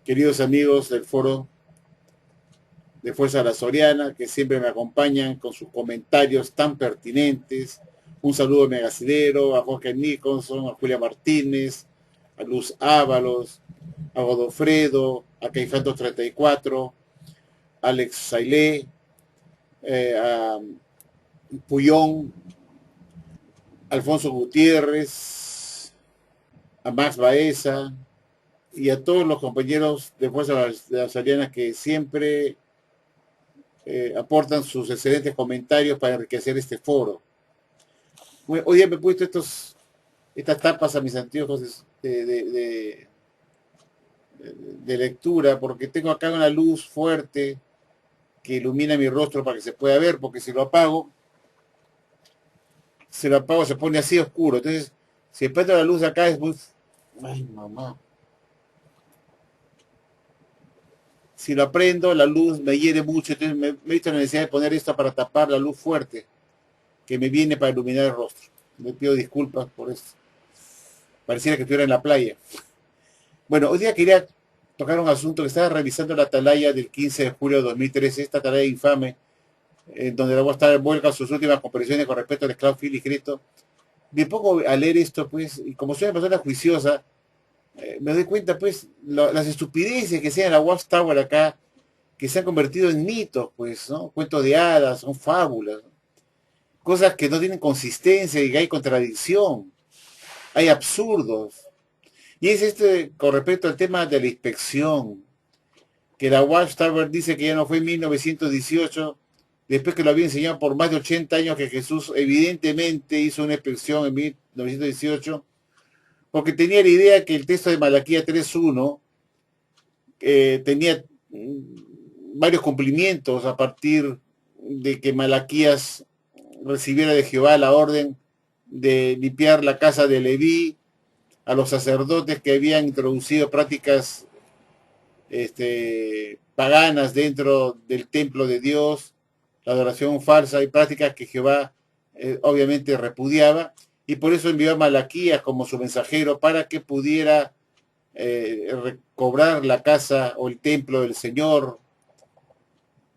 queridos amigos del foro de Fuerza La Soriana, que siempre me acompañan con sus comentarios tan pertinentes. Un saludo a Megacidero, a Jorge Nicholson, a Julia Martínez, a Luz Ábalos, a Godofredo, a Caifantos 34, a Alex Sailé, a Puyón, a Alfonso Gutiérrez, a Max Baeza y a todos los compañeros de Fuerza de la Soriana que siempre aportan sus excelentes comentarios para enriquecer este foro. Hoy día me he puesto estas tapas a mis anteojos de lectura porque tengo acá una luz fuerte que ilumina mi rostro para que se pueda ver, porque si lo apago, se pone así oscuro. Entonces, si prendo la luz acá es muy... Ay, mamá. Si lo prendo, la luz me hiere mucho, entonces me he visto la necesidad de poner esto para tapar la luz fuerte que me viene para iluminar el rostro. Le pido disculpas por esto. Pareciera que estuviera en la playa. Bueno, hoy día quería tocar un asunto que estaba revisando la atalaya del 15 de julio de 2013, esta atalaya infame, en donde la voy a estar vuelca sus últimas comparaciones con respecto al esclavo Philly Cristo. Me pongo a leer esto, pues, y como soy una persona juiciosa, me doy cuenta, pues, las estupideces que sean en la Watchtower acá, que se han convertido en mitos, pues, ¿no? Cuentos de hadas, son fábulas, ¿no? Cosas que no tienen consistencia y que hay contradicción, hay absurdos. Y es con respecto al tema de la inspección, que la Watchtower dice que ya no fue en 1918, después que lo había enseñado por más de 80 años que Jesús evidentemente hizo una inspección en 1918, porque tenía la idea que el texto de Malaquía 3.1 tenía varios cumplimientos a partir de que Malaquías recibiera de Jehová la orden de limpiar la casa de Leví, a los sacerdotes que habían introducido prácticas paganas dentro del templo de Dios, la adoración falsa y prácticas que Jehová obviamente repudiaba, y por eso envió a Malaquías como su mensajero para que pudiera recobrar la casa o el templo del Señor,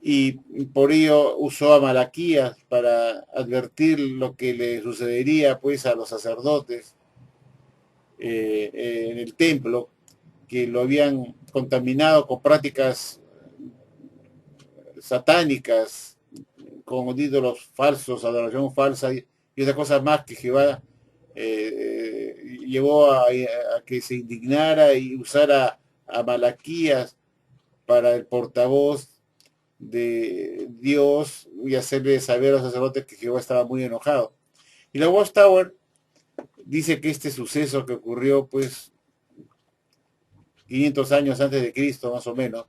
y por ello usó a Malaquías para advertir lo que le sucedería pues a los sacerdotes en el templo, que lo habían contaminado con prácticas satánicas, con ídolos falsos, adoración falsa y otras cosas más que Jehová llevó a que se indignara y usara a Malaquías para el portavoz de Dios y hacerle saber a los sacerdotes que Jehová estaba muy enojado. Y la Watchtower dice que este suceso que ocurrió pues 500 años antes de Cristo más o menos,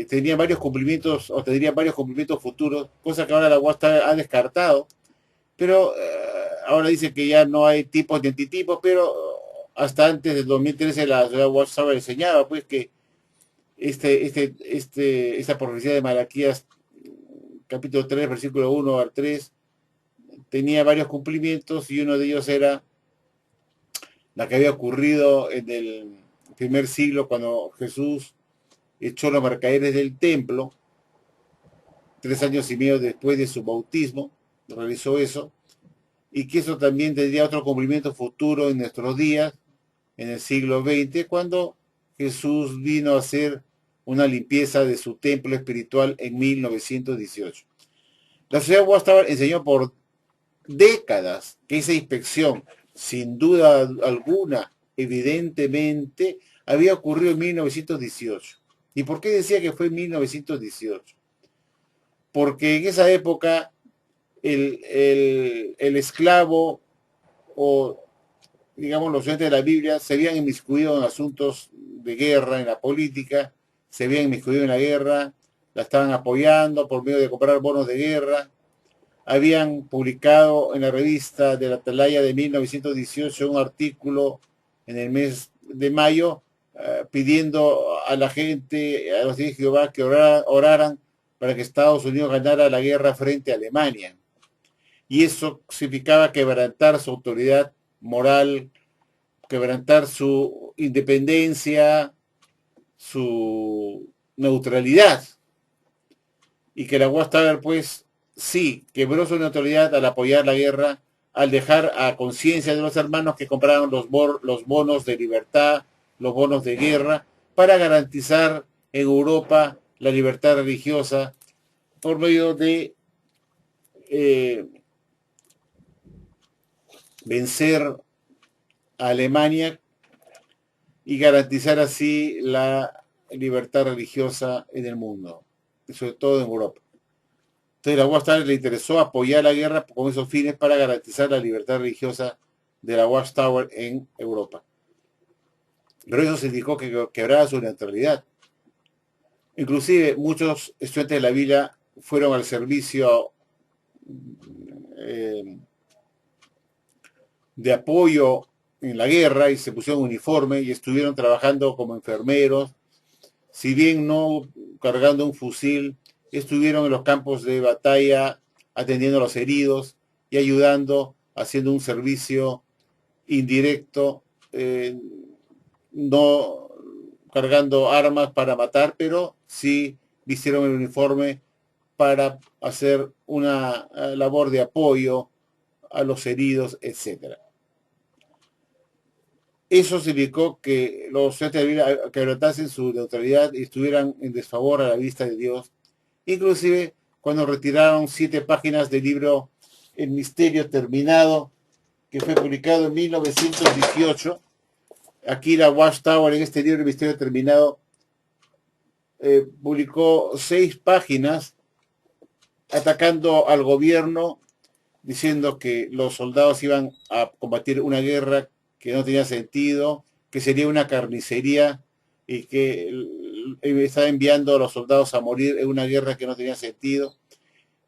tenía varios cumplimientos o tendría varios cumplimientos futuros, cosa que ahora la Watchtower ha descartado, pero ahora dice que ya no hay tipos ni antitipos, pero hasta antes del 2013 la Watchtower enseñaba pues que esta profecía de Malaquías, capítulo 3, versículo 1 al 3, tenía varios cumplimientos y uno de ellos era la que había ocurrido en el primer siglo cuando Jesús echó los mercaderes del templo, 3 años y medio después de su bautismo, realizó eso, y que eso también tendría otro cumplimiento futuro en nuestros días, en el siglo XX, cuando Jesús vino a hacer una limpieza de su templo espiritual en 1918. La sociedad Watchtower enseñó por décadas que esa inspección, sin duda alguna, evidentemente, había ocurrido en 1918. ¿Y por qué decía que fue en 1918? Porque en esa época el esclavo o digamos los estudiantes de la Biblia se habían inmiscuido en asuntos de guerra, en la política, se habían inmiscuido en la guerra, la estaban apoyando por medio de comprar bonos de guerra, habían publicado en la revista de la Atalaya de 1918 un artículo en el mes de mayo pidiendo a la gente, a los de Jehová, que oraran para que Estados Unidos ganara la guerra frente a Alemania. Y eso significaba quebrantar su autoridad moral, quebrantar su independencia, su neutralidad, y que la Watchtower, pues, sí, quebró su neutralidad al apoyar la guerra, al dejar a conciencia de los hermanos que compraron los bonos de libertad, los bonos de guerra, para garantizar en Europa la libertad religiosa por medio de eh, vencer a Alemania y garantizar así la libertad religiosa en el mundo, sobre todo en Europa. Entonces la Watchtower le interesó apoyar la guerra con esos fines para garantizar la libertad religiosa de la Watchtower en Europa. Pero eso significó que quebraba su neutralidad. Inclusive muchos estudiantes de la Biblia fueron al servicio eh, de apoyo en la guerra y se pusieron uniforme y estuvieron trabajando como enfermeros. Si bien no cargando un fusil, estuvieron en los campos de batalla atendiendo a los heridos y ayudando, haciendo un servicio indirecto, no cargando armas para matar, pero sí vistieron el uniforme para hacer una labor de apoyo a los heridos, etcétera. Eso significó que los estudiantes quebrantasen su neutralidad y estuvieran en desfavor a la vista de Dios. Inclusive cuando retiraron 7 páginas del libro El Misterio Terminado, que fue publicado en 1918, aquí la Watchtower en este libro El Misterio Terminado publicó 6 páginas atacando al gobierno, diciendo que los soldados iban a combatir una guerra que no tenía sentido, que sería una carnicería y que estaba enviando a los soldados a morir en una guerra que no tenía sentido.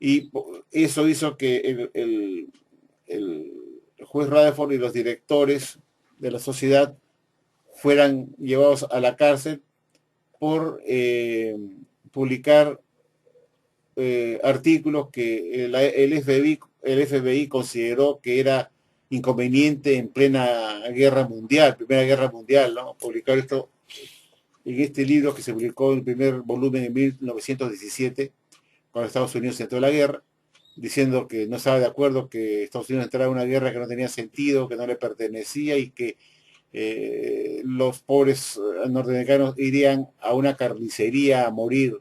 Y eso hizo que el juez Rutherford y los directores de la sociedad fueran llevados a la cárcel por publicar artículos que el FBI consideró que era inconveniente en plena guerra mundial, Primera Guerra Mundial, ¿no? Publicar esto en este libro que se publicó en el primer volumen en 1917, cuando Estados Unidos entró a la guerra, diciendo que no estaba de acuerdo que Estados Unidos entrara a una guerra que no tenía sentido, que no le pertenecía y que los pobres norteamericanos irían a una carnicería a morir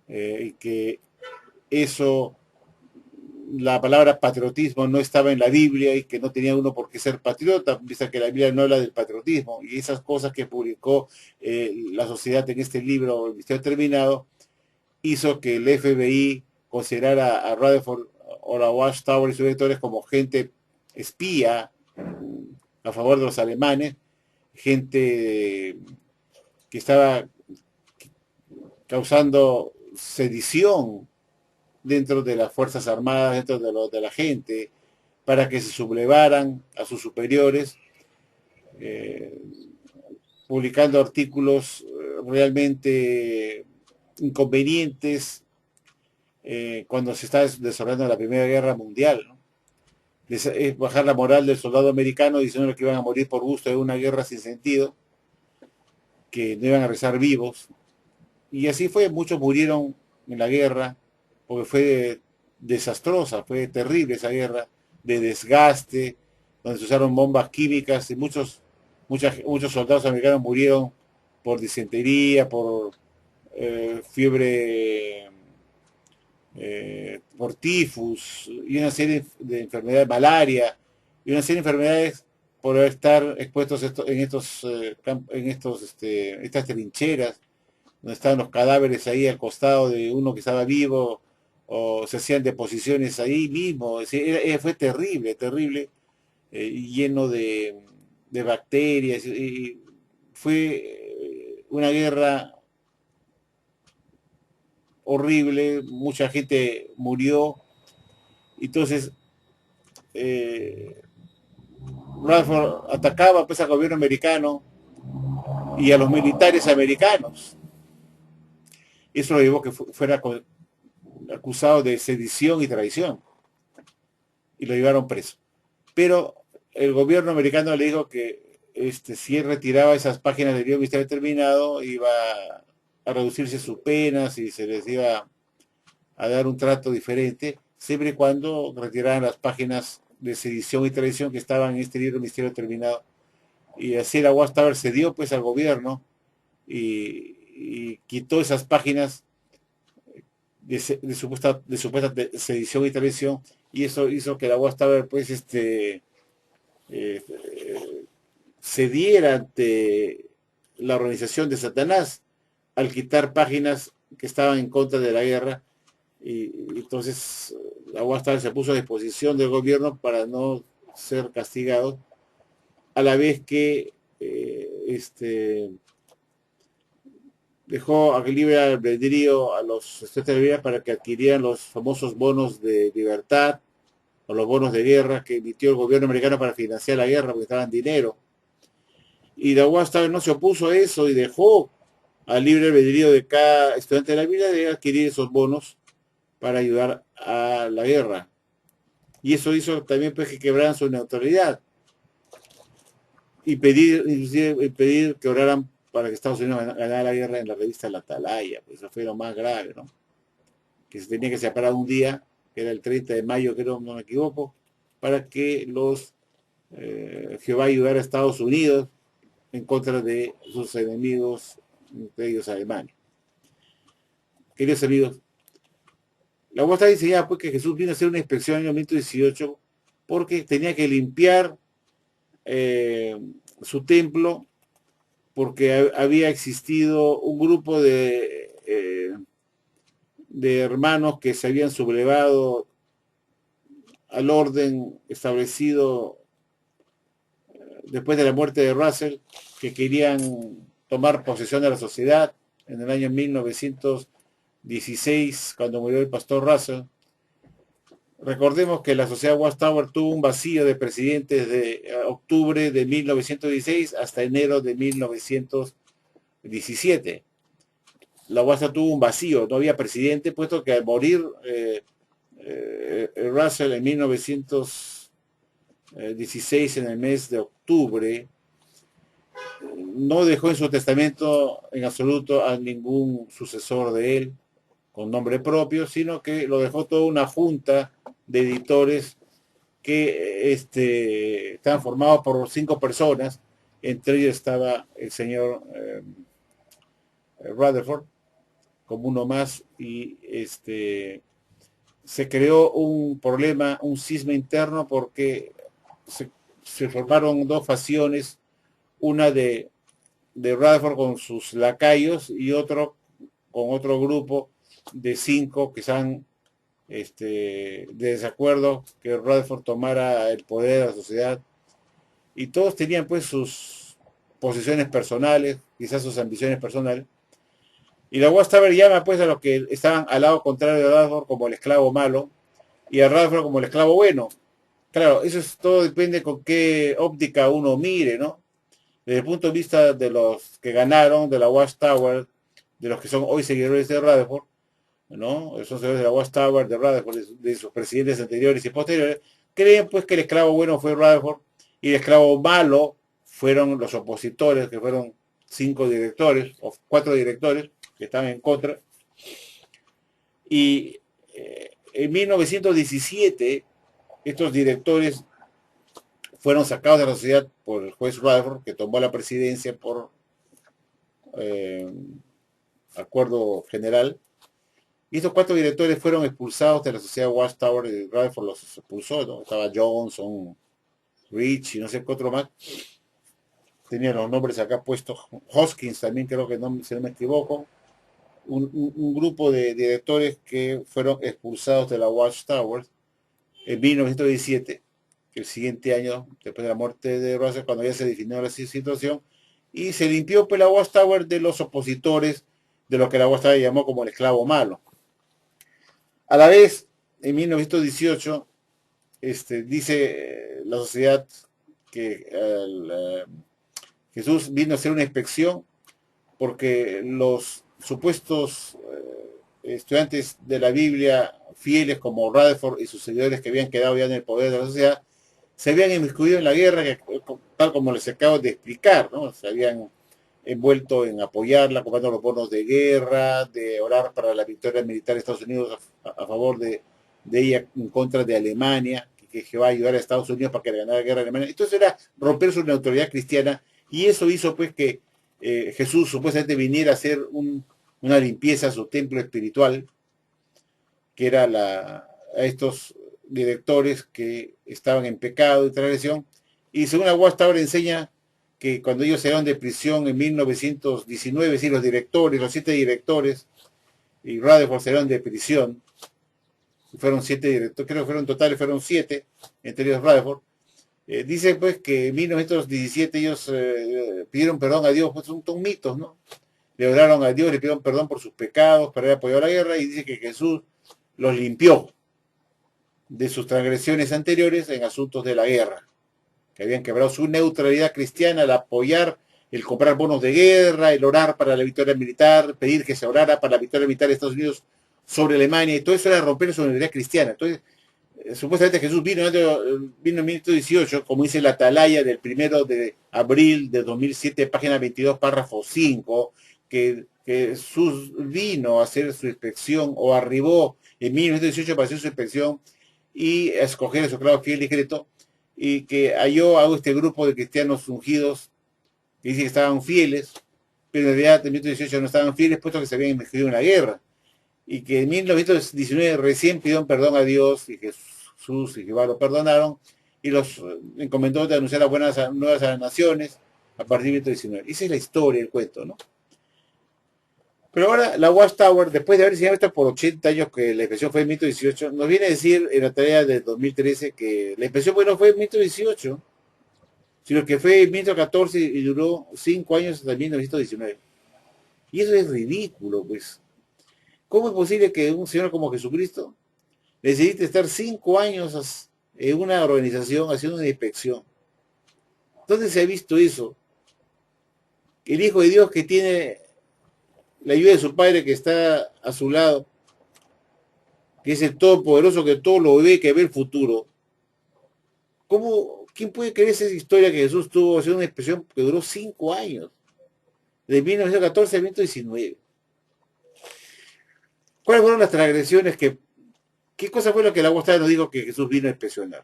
y que eso, la palabra patriotismo no estaba en la Biblia y que no tenía uno por qué ser patriota, vista que la Biblia no habla del patriotismo. Y esas cosas que publicó la sociedad en este libro, El Misterio Terminado, hizo que el FBI considerara a Rutherford o la Watchtower y sus directores como gente espía a favor de los alemanes, gente que estaba causando sedición dentro de las Fuerzas Armadas, dentro de la gente, para que se sublevaran a sus superiores, eh, publicando artículos realmente inconvenientes cuando se está desarrollando la Primera Guerra Mundial, ¿no? Es bajar la moral del soldado americano diciendo que iban a morir por gusto de una guerra sin sentido, que no iban a rezar vivos. Y así fue, muchos murieron en la guerra, porque fue desastrosa, fue terrible esa guerra, de desgaste, donde se usaron bombas químicas y muchos soldados americanos murieron por disentería, por fiebre, por tifus y una serie de enfermedades, malaria y una serie de enfermedades por estar expuestos estas trincheras donde estaban los cadáveres ahí al costado de uno que estaba vivo, o se hacían deposiciones ahí mismo. Fue terrible, terrible, lleno de bacterias. Y fue una guerra horrible, mucha gente murió. Entonces, Radford atacaba pues, al gobierno americano y a los militares americanos. Eso lo llevó a que fuera acusado de sedición y traición y lo llevaron preso. Pero el gobierno americano le dijo que si él retiraba esas páginas del libro de Misterio Determinado, iba a reducirse sus penas y se les iba a dar un trato diferente, siempre y cuando retiraran las páginas de sedición y traición que estaban en este libro Misterio Determinado. Y así la Watchtower cedió pues al gobierno y quitó esas páginas de supuesta sedición y traición, y eso hizo que la Watchtower pues eh, cediera ante la organización de Satanás al quitar páginas que estaban en contra de la guerra, y entonces la Watchtower se puso a disposición del gobierno para no ser castigado, a la vez que dejó a libre albedrío a los estudiantes de vida para que adquirieran los famosos bonos de libertad o los bonos de guerra que emitió el gobierno americano para financiar la guerra, porque estaban dinero. Y la Watchtower no se opuso a eso y dejó al libre albedrío de cada estudiante de la vida de adquirir esos bonos para ayudar a la guerra. Y eso hizo también pues, que quebraran su neutralidad y pedir, inclusive pedir que oraran para que Estados Unidos ganara la guerra en la revista La Atalaya. Pues eso fue lo más grave, ¿no? Que se tenía que separar un día, que era el 30 de mayo, creo, no me equivoco, para que Jehová ayudara a Estados Unidos en contra de sus enemigos, entre ellos Alemania. Queridos amigos, la UAS está diseñada pues que Jesús vino a hacer una inspección en el año 1918 porque tenía que limpiar su templo, porque había existido un grupo de hermanos que se habían sublevado al orden establecido después de la muerte de Russell, que querían tomar posesión de la sociedad en el año 1916, cuando murió el pastor Russell. Recordemos que la sociedad Watchtower tuvo un vacío de presidentes de octubre de 1916 hasta enero de 1917. La Watchtower tuvo un vacío, no había presidente, puesto que al morir Russell en 1916, en el mes de octubre, no dejó en su testamento en absoluto a ningún sucesor de él con nombre propio, sino que lo dejó toda una junta de editores que estaban formados por 5 personas, entre ellos estaba el señor Rutherford como uno más, y se creó un problema, un cisma interno, porque se formaron dos facciones, una de Rutherford con sus lacayos y otro con otro grupo de 5 que están de desacuerdo que Rutherford tomara el poder de la sociedad, y todos tenían pues sus posiciones personales, quizás sus ambiciones personales, y la Watchtower llama pues a los que estaban al lado contrario de Rutherford como el esclavo malo y a Rutherford como el esclavo bueno. Claro, eso todo depende con qué óptica uno mire, ¿no? Desde el punto de vista de los que ganaron de la Watchtower, de los que son hoy seguidores de Rutherford, ¿no? Son seguidores de la Watchtower, de Rutherford, de sus presidentes anteriores y posteriores, creen pues que el esclavo bueno fue Rutherford y el esclavo malo fueron los opositores, que fueron 5 directores o 4 directores que estaban en contra. Y en 1917 estos directores fueron sacados de la sociedad por el juez Rutherford, que tomó la presidencia por acuerdo general. Y estos 4 directores fueron expulsados de la sociedad Watchtower, y Rutherford los expulsó, ¿no? Estaba Johnson, Rich y no sé qué otro más. Tenía los nombres acá puestos. Hoskins también, creo que no, si no me equivoco. Un grupo de directores que fueron expulsados de la Watchtower en 1917, el siguiente año, después de la muerte de Russell, cuando ya se definió la situación, y se limpió pues la Watchtower de los opositores de lo que la Watchtower llamó como el esclavo malo. A la vez, en 1918, dice la sociedad que Jesús vino a hacer una inspección porque los supuestos estudiantes de la Biblia fieles como Rutherford y sus seguidores que habían quedado ya en el poder de la sociedad se habían inmiscuido en la guerra tal como les acabo de explicar, ¿no? Se habían envuelto en apoyarla, comprando los bonos de guerra, de orar para la victoria militar de Estados Unidos a favor de ella en contra de Alemania, que va a ayudar a Estados Unidos para que le ganara la guerra a Alemania. Entonces era romper su neutralidad cristiana y eso hizo pues que Jesús supuestamente viniera a hacer una limpieza a su templo espiritual, que era a estos directores que estaban en pecado y transgresión. Y según la Watchtower enseña que cuando ellos salieron de prisión en 1919, sí, los directores, los 7 directores, y Rutherford salieron de prisión, fueron 7 directores, creo que fueron totales, fueron 7, entre ellos Rutherford. Dice pues que en 1917 ellos pidieron perdón a Dios, pues son mitos, ¿no? Le oraron a Dios, le pidieron perdón por sus pecados, para haber apoyado la guerra, y dice que Jesús los limpió de sus transgresiones anteriores en asuntos de la guerra, que habían quebrado su neutralidad cristiana al apoyar el comprar bonos de guerra, el orar para la victoria militar, pedir que se orara para la victoria militar de Estados Unidos sobre Alemania, y todo eso era romper su neutralidad cristiana. Entonces, supuestamente Jesús vino en 1918, como dice la atalaya del 1 de abril de 2007, página 22, párrafo 5, que Jesús vino a hacer su inspección o arribó en 1918 para hacer su inspección y a escoger a su clavo fiel y discreto, y que halló a este grupo de cristianos ungidos que dice que estaban fieles, pero en realidad en 1918 no estaban fieles, puesto que se habían inmiscuido en la guerra, y que en 1919 recién pidieron perdón a Dios, y Jesús y Jehová lo perdonaron, y los encomendó de anunciar las buenas nuevas a las naciones a partir de 1919. Esa es la historia, el cuento, ¿no? Pero ahora la Watchtower, después de haber enseñado esto por 80 años, que la inspección fue en 1918, nos viene a decir en la tarea del 2013 que la inspección pues, no fue en 1918, sino que fue en 1914 y duró 5 años hasta 1919. Y eso es ridículo, pues. ¿Cómo es posible que un señor como Jesucristo necesite estar 5 años en una organización haciendo una inspección? ¿Dónde se ha visto eso? El Hijo de Dios que tiene la ayuda de su Padre que está a su lado, que es el Todopoderoso que todo lo ve, que ve el futuro. ¿Quién puede creer esa historia que Jesús tuvo haciendo una inspección que duró 5 años? De 1914 a 1919. ¿Cuáles fueron las transgresiones qué cosa fue lo que la Watchtower nos dijo que Jesús vino a inspeccionar?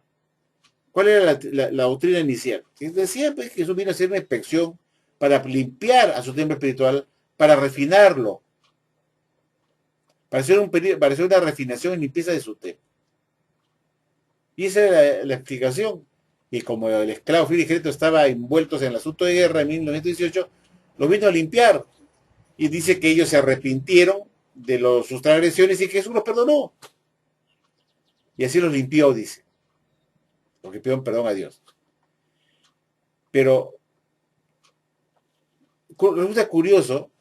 ¿Cuál era la doctrina inicial? Decía pues, que Jesús vino a hacer una inspección para limpiar a su templo espiritual, para refinarlo, para hacer una refinación y limpieza de su templo. Y esa era la explicación. Y como el esclavo fiel y discreto estaba envueltos en el asunto de guerra en 1918, lo vino a limpiar. Y dice que ellos se arrepintieron de sus transgresiones y que Jesús los perdonó. Y así los limpió, dice. Porque pidieron perdón a Dios. Pero resulta curioso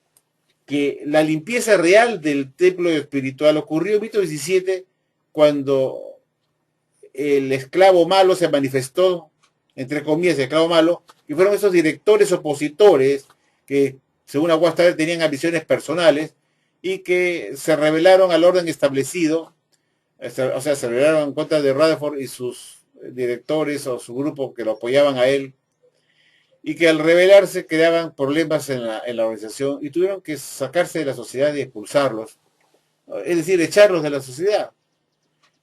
que la limpieza real del templo espiritual ocurrió en 1917 cuando el esclavo malo se manifestó, entre comillas, el esclavo malo, y fueron esos directores opositores que, según Aguastar, tenían ambiciones personales y que se rebelaron al orden establecido, o sea, se rebelaron en contra de Rutherford y sus directores o su grupo que lo apoyaban a él, y que al rebelarse creaban problemas en la organización y tuvieron que sacarse de la sociedad y expulsarlos, es decir, echarlos de la sociedad.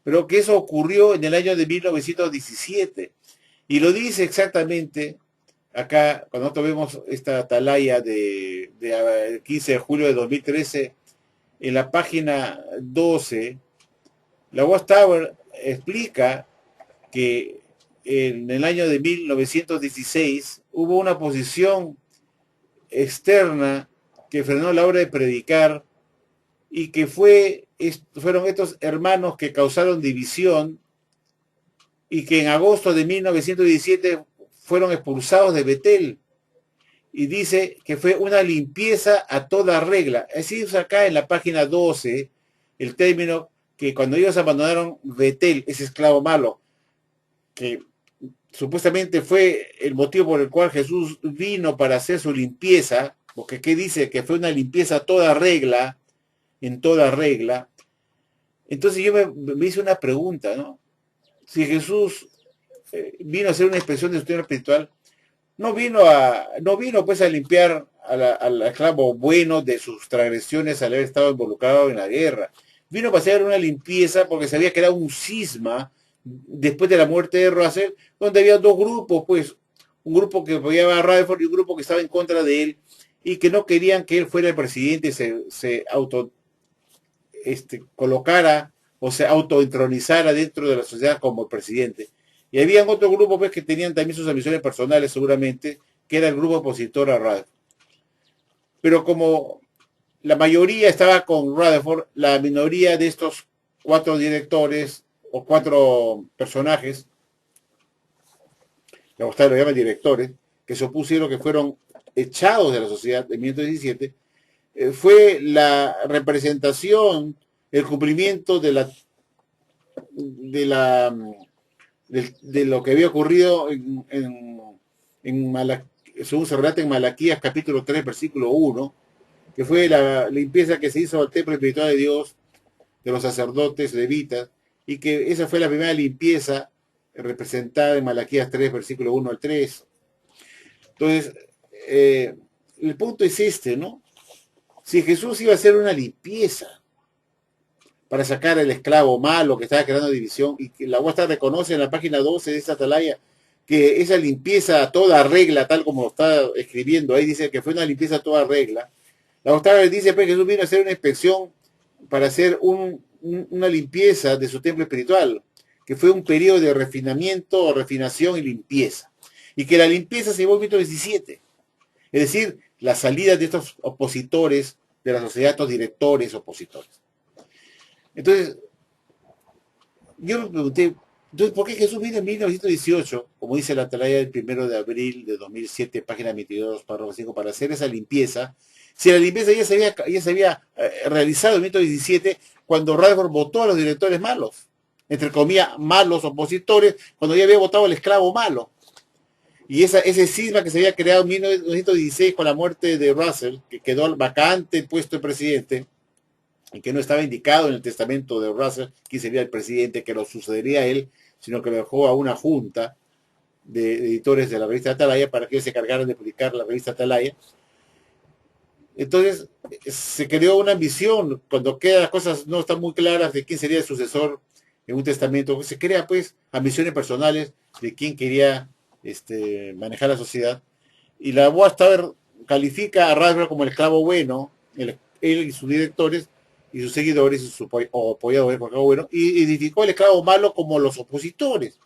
Pero que eso ocurrió en el año de 1917. Y lo dice exactamente acá, cuando nosotros vemos esta atalaya de 15 de julio de 2013, en la página 12, la Watchtower explica que en el año de 1916 hubo una posición externa que frenó la obra de predicar y que fueron estos hermanos que causaron división y que en agosto de 1917 fueron expulsados de Betel. Y dice que fue una limpieza a toda regla. Así es acá en la página 12 el término que cuando ellos abandonaron Betel, ese esclavo malo, que supuestamente fue el motivo por el cual Jesús vino para hacer su limpieza, porque ¿qué dice? Que fue una limpieza a toda regla, en toda regla. Entonces yo me hice una pregunta, ¿no? Si Jesús vino a hacer una expresión de su templo espiritual, no vino pues a limpiar al esclavo bueno de sus transgresiones al haber estado involucrado en la guerra. Vino para hacer una limpieza porque se había creado un cisma después de la muerte de Russell, donde había dos grupos, pues, un grupo que apoyaba a Rutherford y un grupo que estaba en contra de él y que no querían que él fuera el presidente y se auto colocara o se autoentronizara dentro de la sociedad como presidente. Y había otro grupo pues, que tenían también sus ambiciones personales seguramente, que era el grupo opositor a Rutherford. Pero como la mayoría estaba con Rutherford, la minoría de estos cuatro directores o cuatro personajes, la Gustavo lo llaman directores, que se opusieron, que fueron echados de la sociedad en 1917, fue la representación, el cumplimiento de lo que había ocurrido según se relata en Malaquías capítulo 3 versículo 1, que fue la limpieza que se hizo al templo espiritual de Dios, de los sacerdotes levitas, y que esa fue la primera limpieza representada en Malaquías 3 versículo 1 al 3. Entonces, el punto es ¿no? Si Jesús iba a hacer una limpieza para sacar al esclavo malo que estaba creando división, y que la UASTA reconoce en la página 12 de esta atalaya que esa limpieza a toda regla, tal como lo está escribiendo ahí, dice que fue una limpieza a toda regla. La UASTA dice pues, que Jesús vino a hacer una inspección para hacer una limpieza de su templo espiritual, que fue un periodo de refinamiento, refinación y limpieza. Y que la limpieza se llevó en 1917. Es decir, la salida de estos opositores de la sociedad, estos directores opositores. Entonces, yo me pregunté, entonces, ¿por qué Jesús vino en 1918, como dice la atalaya del 1 de abril de 2007, página 22, párrafo 5, para hacer esa limpieza? Si la limpieza ya se había realizado en 1917, cuando Rutherford votó a los directores malos, entre comillas, malos opositores, cuando ya había votado al esclavo malo. Y ese cisma que se había creado en 1916 con la muerte de Russell, que quedó vacante el puesto de presidente, y que no estaba indicado en el testamento de Russell quién sería el presidente que lo sucedería a él, sino que lo dejó a una junta de editores de la revista Atalaya para que ellos se cargaran de publicar la revista Atalaya. Entonces se creó una ambición, cuando quedan las cosas no están muy claras de quién sería el sucesor en un testamento, se crea pues ambiciones personales de quién quería manejar la sociedad. Y la Watchtower califica a Rutherford como el esclavo bueno, él y sus directores y sus seguidores y sus apoyadores, bueno, y identificó al esclavo malo como los opositores.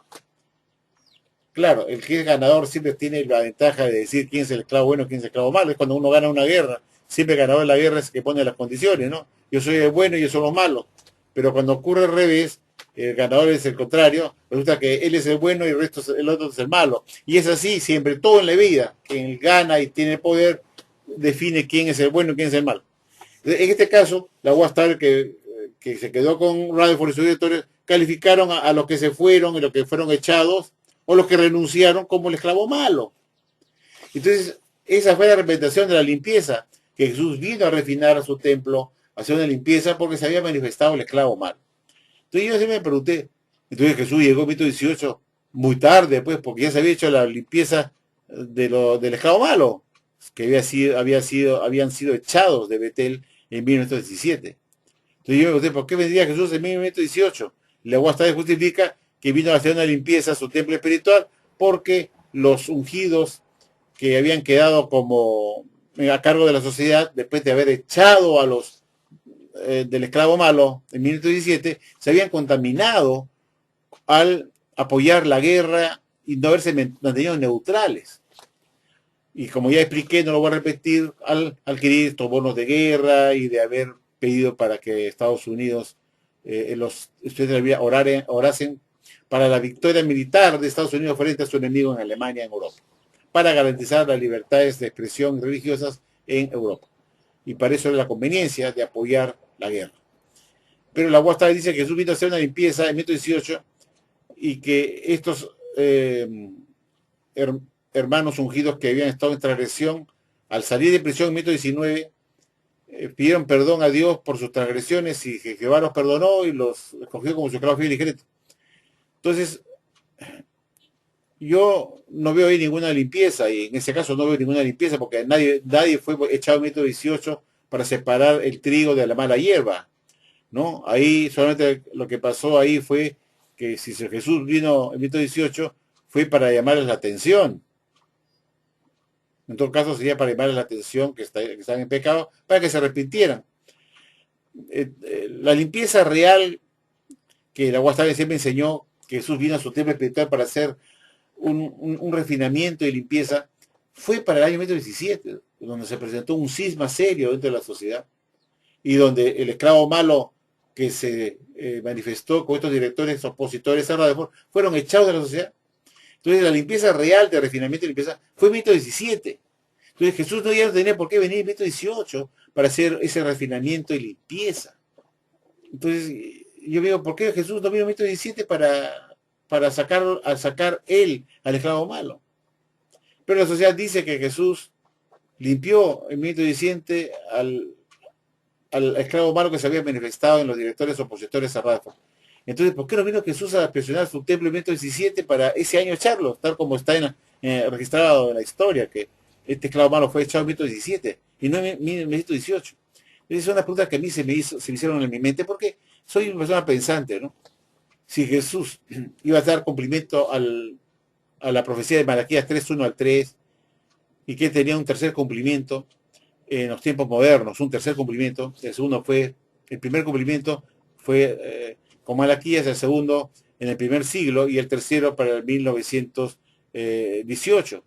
Claro, el que es ganador siempre tiene la ventaja de decir quién es el esclavo bueno, quién es el esclavo malo. Es cuando uno gana una guerra. Siempre el ganador de la guerra es el que pone las condiciones, ¿no? Yo soy el bueno y ellos son los malos. Pero cuando ocurre al revés, el ganador es el contrario. Resulta que él es el bueno y el otro es el malo. Y es así siempre, todo en la vida. Quien gana y tiene poder define quién es el bueno y quién es el malo. En este caso, la UASTAR que se quedó con Rutherford y sus directores calificaron a los que se fueron y los que fueron echados o los que renunciaron como el esclavo malo. Entonces, esa fue la representación de la limpieza, que Jesús vino a refinar a su templo, a hacer una limpieza porque se había manifestado el esclavo malo. Entonces yo siempre me pregunté, entonces Jesús llegó en 1918 muy tarde, pues, porque ya se había hecho la limpieza del esclavo malo, que habían sido echados de Betel en 1917. Entonces yo me pregunté, ¿por qué vendría Jesús en 1918? La Guastada justifica que vino a hacer una limpieza a su templo espiritual porque los ungidos que habían quedado como a cargo de la sociedad después de haber echado a los del esclavo malo en 1917 se habían contaminado al apoyar la guerra y no haberse mantenido neutrales. Y como ya expliqué, no lo voy a repetir, al adquirir estos bonos de guerra y de haber pedido para que Estados Unidos, los estudiantes de la vida orasen para la victoria militar de Estados Unidos frente a su enemigo en Alemania, en Europa, para garantizar las libertades de expresión religiosas en Europa. Y para eso es la conveniencia de apoyar la guerra. Pero la UASTA dice que Jesús vino a hacer una limpieza en 1918 y que estos hermanos ungidos que habían estado en transgresión, al salir de prisión en 1919, pidieron perdón a Dios por sus transgresiones y que Jehová los perdonó y los escogió como su esclavo fiel y discreto. Entonces, yo no veo ahí ninguna limpieza, y en ese caso no veo ninguna limpieza porque nadie fue echado en 18 para separar el trigo de la mala hierba, ¿no? Ahí solamente lo que pasó ahí fue que si Jesús vino en 18 fue para llamarles la atención. En todo caso sería para llamarles la atención que están en pecado, para que se arrepintieran. La limpieza real que la Guastalla siempre enseñó, que Jesús vino a su templo espiritual para hacer un refinamiento y limpieza, fue para el año 17, donde se presentó un cisma serio dentro de la sociedad y donde el esclavo malo que se manifestó con estos directores opositores a Rutherford fueron echados de la sociedad. Entonces la limpieza real de refinamiento y limpieza fue en 17. Entonces Jesús ya no tenía por qué venir en 18 para hacer ese refinamiento y limpieza. Entonces yo digo, ¿por qué Jesús no vino en 17 para sacar él al esclavo malo? Pero la sociedad dice que Jesús limpió en 17 al esclavo malo que se había manifestado en los directores opositores a Rutherford. Entonces, ¿por qué no vino Jesús a presionar su templo en 17 para ese año echarlo? Tal como está registrado en la historia, que este esclavo malo fue echado en 17 y no en 18. Esa es una pregunta que a mí se me hicieron en mi mente porque soy una persona pensante, ¿no? Si Jesús iba a dar cumplimiento a la profecía de Malaquías 3:1 al 3 y que tenía un tercer cumplimiento en los tiempos modernos, un tercer cumplimiento, el primer cumplimiento fue con Malaquías, el segundo en el primer siglo y el tercero para el 1918,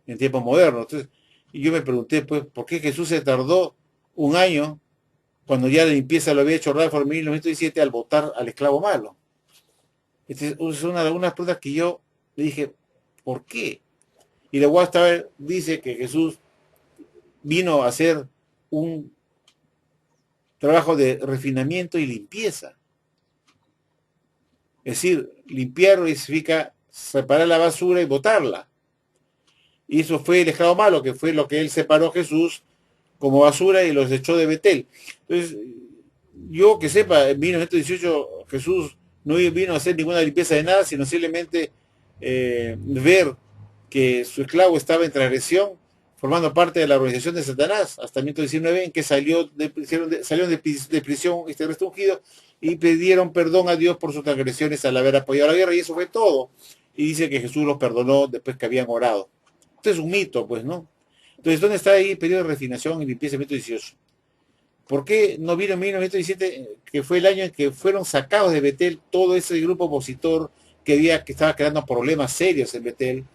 en tiempos modernos. Entonces, y yo me pregunté, pues, ¿por qué Jesús se tardó un año cuando ya la limpieza lo había hecho Rutherford en 1917 al votar al esclavo malo? Esta es una de algunas preguntas que yo le dije, ¿por qué? Y la Watchtower dice que Jesús vino a hacer un trabajo de refinamiento y limpieza. Es decir, limpiar significa separar la basura y botarla. Y eso fue el esclavo malo, que fue lo que él separó a Jesús como basura y los echó de Betel. Entonces, yo que sepa, en 1918 Jesús no vino a hacer ninguna limpieza de nada, sino simplemente ver que su esclavo estaba en transgresión, formando parte de la organización de Satanás, hasta 1919, en que salieron de prisión restringido y pidieron perdón a Dios por sus transgresiones al haber apoyado la guerra, y eso fue todo. Y dice que Jesús los perdonó después que habían orado. Esto es un mito, pues, ¿no? Entonces, ¿dónde está ahí el periodo de refinación y limpieza en 1918? ¿Por qué no vino en 1917, que fue el año en que fueron sacados de Betel todo ese grupo opositor que estaba creando problemas serios en Betel,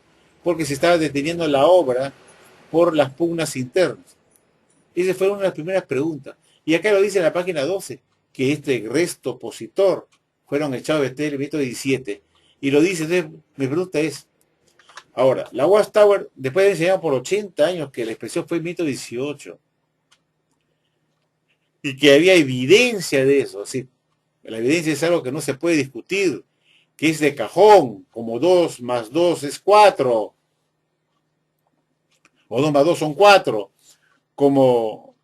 porque se estaba deteniendo la obra por las pugnas internas? Esa fue una de las primeras preguntas. Y acá lo dice en la página 12, que este resto opositor fueron echados de Betel en 1917. Y lo dice, entonces mi pregunta es, ahora, la Watchtower, después de enseñado por 80 años que la expresión fue en 1918, y que había evidencia de eso, así, la evidencia es algo que no se puede discutir, que es de cajón, como 2 más 2 es 4, o 2 más 2 son 4, como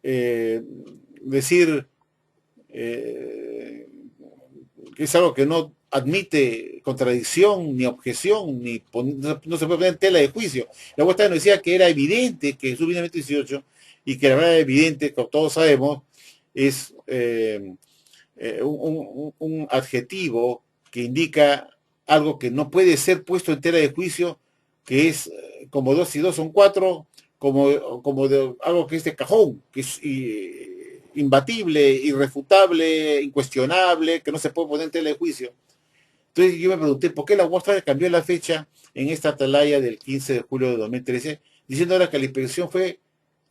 decir que es algo que no admite contradicción, ni objeción, no se puede poner en tela de juicio. La Guastalla nos decía que era evidente que Jesús vino en 18 y que la verdad evidente, como todos sabemos, es un adjetivo que indica algo que no puede ser puesto en tela de juicio, que es como 2 y 2 son 4, como de algo que es de cajón, que es imbatible, irrefutable, incuestionable, que no se puede poner en tela de juicio. Entonces yo me pregunté, ¿por qué la Watchtower cambió la fecha en esta atalaya del 15 de julio de 2013, diciendo ahora que la inspección fue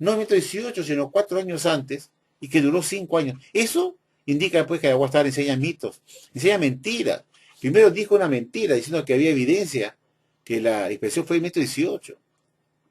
no en 1918, sino 4 años antes, y que duró 5 años? Eso indica pues que la Watchtower enseña mitos, enseña mentiras. Primero dijo una mentira, diciendo que había evidencia que la inspección fue en 1918.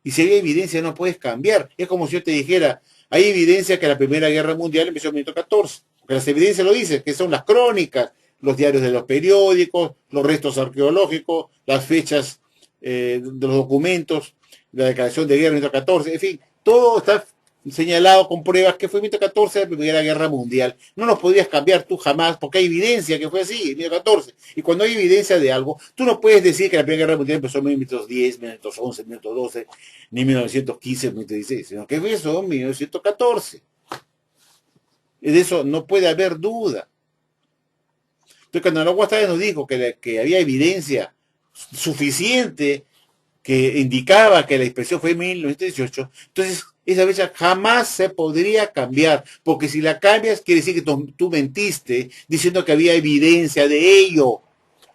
Y si hay evidencia no puedes cambiar. Es como si yo te dijera, hay evidencia que la Primera Guerra Mundial empezó en 1914. Porque las evidencias lo dicen, que son las crónicas, los diarios de los periódicos, los restos arqueológicos, las fechas de los documentos, la declaración de guerra en 1914, en fin, todo está señalado con pruebas que fue en 1914 la Primera Guerra Mundial. No nos podrías cambiar tú jamás, porque hay evidencia que fue así, en 1914. Y cuando hay evidencia de algo, tú no puedes decir que la Primera Guerra Mundial empezó en 1910, 1911, 1912, ni 1915, 1916, sino que fue eso en 1914. De eso no puede haber duda. Entonces, cuando la UAS nos dijo que había evidencia suficiente que indicaba que la inspección fue en 1918, entonces esa fecha jamás se podría cambiar, porque si la cambias quiere decir que tú mentiste diciendo que había evidencia de ello.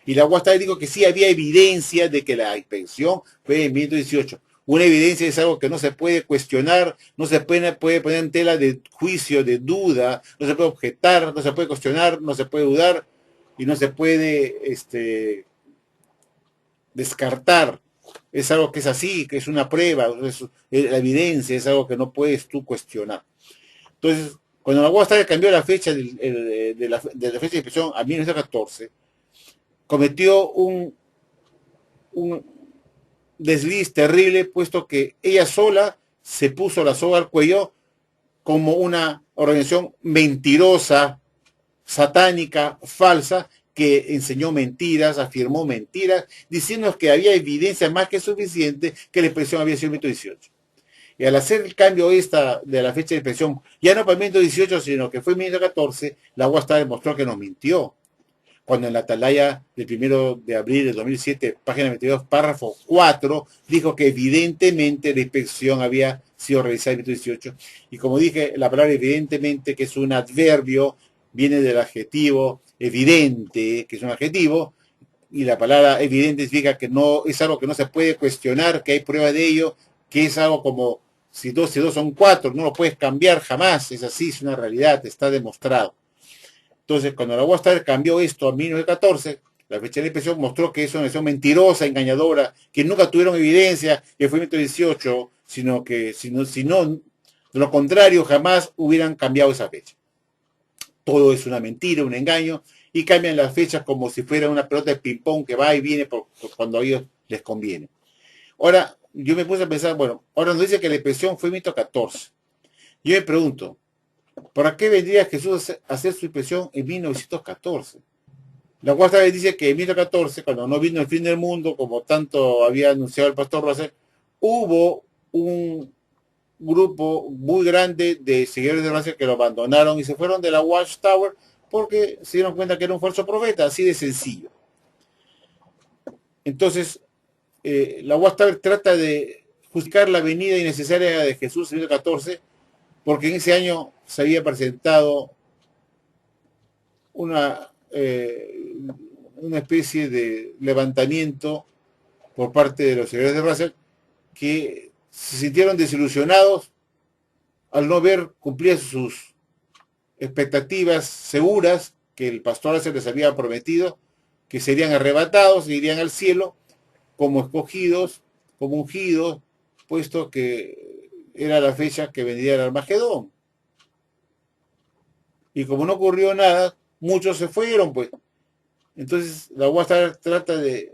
Y la UAS dijo que sí había evidencia de que la inspección fue en 1918. Una evidencia es algo que no se puede cuestionar, no se puede poner en tela de juicio, de duda, no se puede objetar, no se puede cuestionar, no se puede dudar y no se puede descartar. Es algo que es así, que es una prueba, es la evidencia, es algo que no puedes tú cuestionar. Entonces, cuando la UAS cambió la fecha de la fecha de inspección a 1914, cometió un desliz terrible, puesto que ella sola se puso la soga al cuello como una organización mentirosa, satánica, falsa, que enseñó mentiras, afirmó mentiras, diciendo que había evidencia más que suficiente que la expresión había sido en 1918. Y al hacer el cambio esta de la fecha de expresión, ya no para 1918, sino que fue en 1914, la UAS demostró que nos mintió. Cuando en la atalaya del 1 de abril de 2007, página 22, párrafo 4, dijo que evidentemente la inspección había sido realizada en 1918. Y como dije, la palabra evidentemente, que es un adverbio, viene del adjetivo evidente, que es un adjetivo, y la palabra evidente significa que no es algo que no se puede cuestionar, que hay prueba de ello, que es algo como si dos y dos son cuatro, no lo puedes cambiar jamás, es así, es una realidad, está demostrado. Entonces, cuando la UAS cambió esto a 1914, la fecha de la inspección mostró que es una elección mentirosa, engañadora, que nunca tuvieron evidencia que fue en 1918, sino que, si no, de lo contrario, jamás hubieran cambiado esa fecha. Todo es una mentira, un engaño, y cambian las fechas como si fuera una pelota de ping-pong que va y viene por cuando a ellos les conviene. Ahora, yo me puse a pensar, bueno, ahora nos dice que la inspección fue en 1914. Yo me pregunto, ¿para qué vendría Jesús a hacer su inspección en 1914? La cuarta vez dice que en 1914, cuando no vino el fin del mundo, como tanto había anunciado el pastor Russell, hubo un grupo muy grande de seguidores de Russell que lo abandonaron y se fueron de la Watchtower porque se dieron cuenta que era un falso profeta, así de sencillo. Entonces, la Watchtower trata de justificar la venida innecesaria de Jesús en 1914 porque en ese año se había presentado una especie de levantamiento por parte de los seguidores de Russell que se sintieron desilusionados al no ver cumplir sus expectativas seguras que el pastor Russell les había prometido, que serían arrebatados y irían al cielo como escogidos, como ungidos, puesto que era la fecha que vendría el Armagedón. Y como no ocurrió nada, muchos se fueron, pues. Entonces la UAS trata de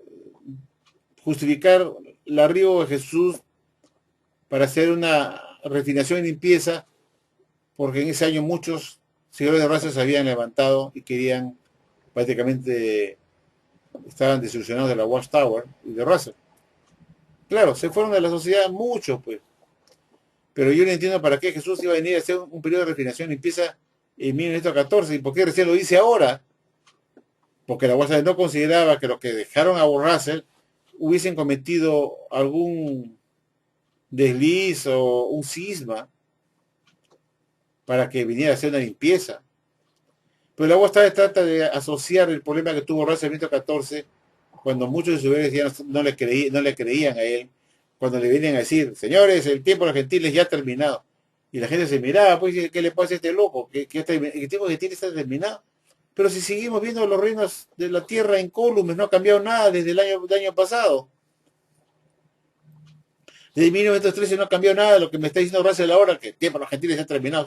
justificar el arribo de Jesús para hacer una refinación y limpieza, porque en ese año muchos seguidores de Russell se habían levantado y querían, prácticamente, estaban desilusionados de la Watchtower y de Russell. Claro, se fueron de la sociedad muchos, pues. Pero yo no entiendo para qué Jesús iba a venir a hacer un periodo de refinación y limpieza en 1914 y por qué recién lo dice ahora. Porque la Watchtower no consideraba que los que dejaron a Russell hubiesen cometido algún desliz o un cisma para que viniera a hacer una limpieza. Pero la UAS trata de asociar el problema que tuvo Russell en 1914, cuando muchos de sus seguidores ya no le creían a él, cuando le vienen a decir, señores, el tiempo de los gentiles ya ha terminado. Y la gente se miraba, pues, ¿qué le pasa a este loco? ¿El tiempo de los gentiles está terminado? Pero si seguimos viendo los reinos de la tierra en incólumes, no ha cambiado nada desde el año pasado. Desde 1913 no cambió nada, lo que me está diciendo Russell ahora, que el tiempo de los gentiles ya ha terminado.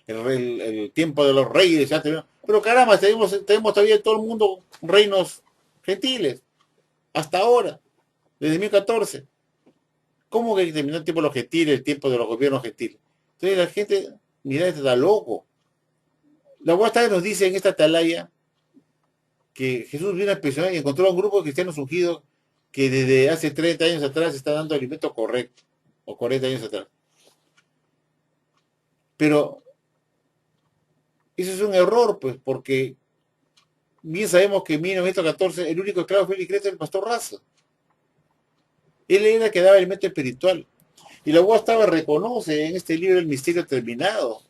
El tiempo de los reyes ya ha terminado. Pero caramba, tenemos todavía en todo el mundo reinos gentiles, hasta ahora, desde 2014. ¿Cómo que terminó el tiempo de los gentiles, el tiempo de los gobiernos gentiles? Entonces la gente, mira, este está loco. La Guasta nos dice en esta atalaya que Jesús vino a impresionar y encontró a un grupo de cristianos ungidos que desde hace 30 años atrás está dando alimento correcto, o 40 años atrás. Pero eso es un error, pues, porque bien sabemos que en 1914 el único esclavo fue el discreto del pastor Raza. Él era el que daba alimento espiritual. Y la Guastaba reconoce en este libro El Misterio Terminado,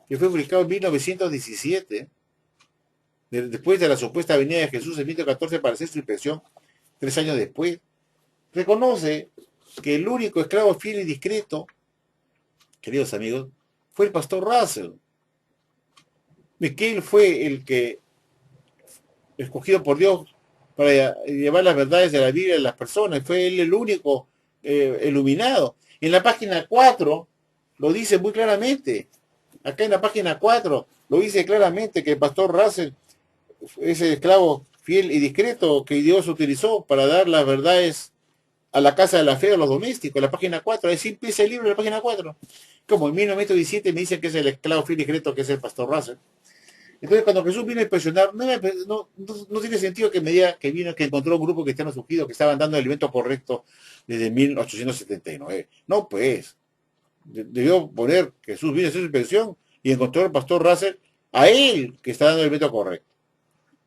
que fue publicado en 1917, después de la supuesta venida de Jesús en 1914 para hacer su inspección, 3 años después, reconoce que el único esclavo fiel y discreto, queridos amigos, fue el pastor Russell. Miquel fue el que, escogido por Dios para llevar las verdades de la Biblia a las personas, fue él el único iluminado. En la página 4 lo dice muy claramente. Acá en la página 4 lo dice claramente que el pastor Russell es el esclavo fiel y discreto que Dios utilizó para dar las verdades a la casa de la fe a los domésticos, en la página 4, así empieza el libro en la página 4. Como en 1917 me dicen que es el esclavo fiel y discreto que es el pastor Russell. Entonces, cuando Jesús vino a impresionar, no tiene sentido que me diga que vino, que encontró un grupo cristiano surgido que estaban dando el alimento correcto desde 1879. No, pues, debió poner que Jesús vino a hacer su inspección y encontró al pastor Russell, a él que está dando el alimento correcto.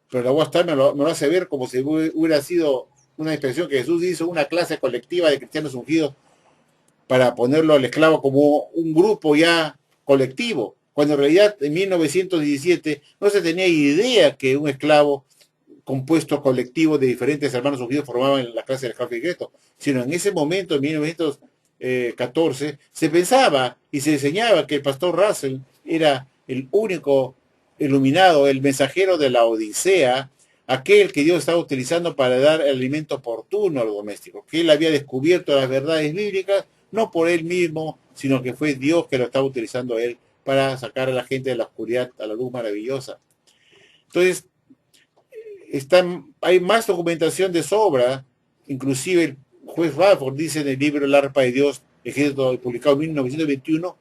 Pero la UASTAR me lo hace ver como si hubiera sido una inspección que Jesús hizo, una clase colectiva de cristianos ungidos para ponerlo al esclavo como un grupo ya colectivo, cuando en realidad en 1917 no se tenía idea que un esclavo compuesto colectivo de diferentes hermanos ungidos formaban la clase del esclavo secreto, sino en ese momento, en 1914, se pensaba y se enseñaba que el pastor Russell era el único iluminado, el mensajero de la Odisea, aquel que Dios estaba utilizando para dar el alimento oportuno a los domésticos, que él había descubierto las verdades bíblicas, no por él mismo, sino que fue Dios que lo estaba utilizando a él para sacar a la gente de la oscuridad a la luz maravillosa. Entonces, hay más documentación de sobra, inclusive el juez Radford dice en el libro El arpa de Dios, escrito publicado en 1921,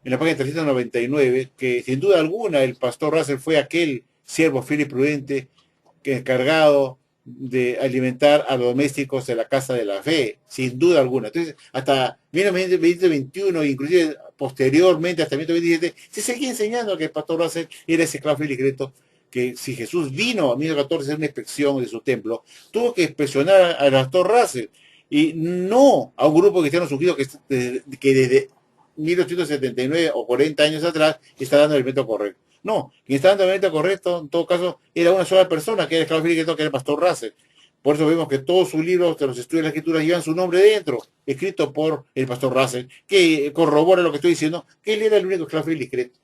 en la página 399, que sin duda alguna el pastor Russell fue aquel siervo fiel y prudente que encargado de alimentar a los domésticos de la casa de la fe, sin duda alguna. Entonces, hasta 1921, inclusive posteriormente, hasta 1927, se seguía enseñando que el pastor Russell era ese esclavo fiel y secreto, que si Jesús vino a 1914 a hacer una inspección de su templo, tuvo que inspeccionar al pastor Russell, y no a un grupo de cristianos ungidos que desde 1879 o 40 años atrás está dando el alimento correcto. No, quien está dando el alimento correcto, en todo caso, era una sola persona, que era el esclavo fiel y secreto, que era el pastor Russell. Por eso vemos que todos sus libros de los estudios de la escritura llevan su nombre dentro, escrito por el pastor Russell, que corrobora lo que estoy diciendo, que él era el único esclavo fiel y discreto.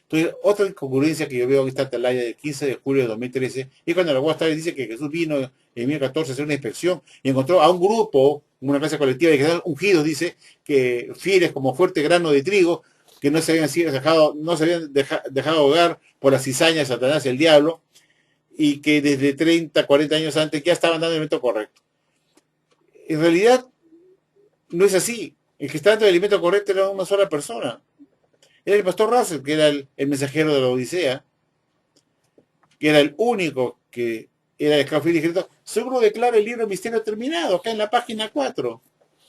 Entonces, otra incongruencia que yo veo en esta atalaya del 15 de julio de 2013 es cuando la UASTAR dice que Jesús vino en 2014 a hacer una inspección y encontró a un grupo, una clase colectiva de cristianos ungidos, dice, que fieles como fuerte grano de trigo, que no se habían dejado ahogar por las cizañas de Satanás y el diablo, y que desde 30, 40 años antes ya estaban dando el alimento correcto. En realidad, no es así. El que está dando el alimento correcto era una sola persona. Era el pastor Russell, que era el mensajero de la Odisea, que era el único que era el esclavo fiel y discreto. Seguro declara el libro Misterio Terminado, acá en la página 4,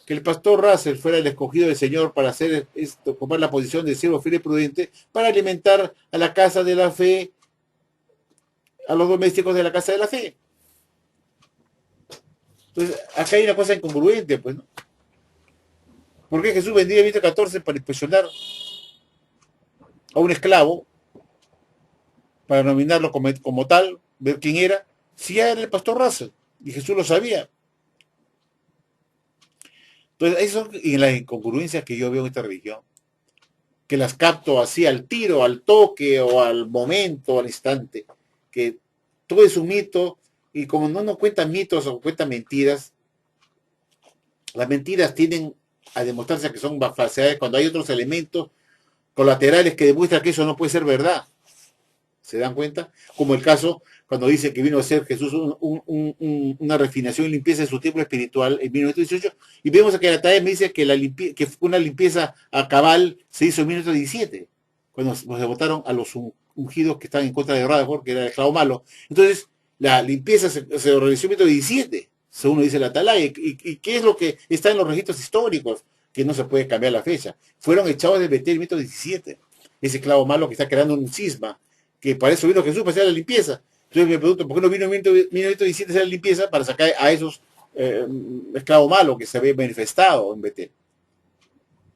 que el pastor Russell fuera el escogido del Señor para hacer esto, ocupar la posición de siervo fiel y prudente, para alimentar a la casa de la fe, a los domésticos de la casa de la fe. Entonces, acá hay una cosa incongruente, pues, ¿no? ¿Por qué Jesús vendría en 2014 para inspeccionar a un esclavo, para nominarlo como tal, ver quién era, si ya era el pastor Russell, y Jesús lo sabía? Entonces, eso y las incongruencias que yo veo en esta religión, que las capto así al tiro, al toque, o al momento, al instante, que todo es un mito, y como no nos cuentan mitos o cuentan mentiras, las mentiras tienden a demostrarse que son falsedades cuando hay otros elementos colaterales que demuestran que eso no puede ser verdad. ¿Se dan cuenta? Como el caso cuando dice que vino a ser Jesús una refinación y limpieza de su templo espiritual en 1918, y vemos que la talla me dice que, que una limpieza a cabal se hizo en 1917, cuando se votaron a los ungidos que estaban en contra de Rutherford, que era el esclavo malo. Entonces, la limpieza se realizó en 1917, según dice la Atalaya. ¿Y qué es lo que está en los registros históricos? Que no se puede cambiar la fecha. Fueron echados de Betel en 1917. Ese esclavo malo que está creando un cisma, que para eso vino Jesús, para hacer la limpieza. Entonces me pregunto, ¿por qué no vino en 1917 a hacer la limpieza para sacar a esos esclavos malos que se habían manifestado en Betel?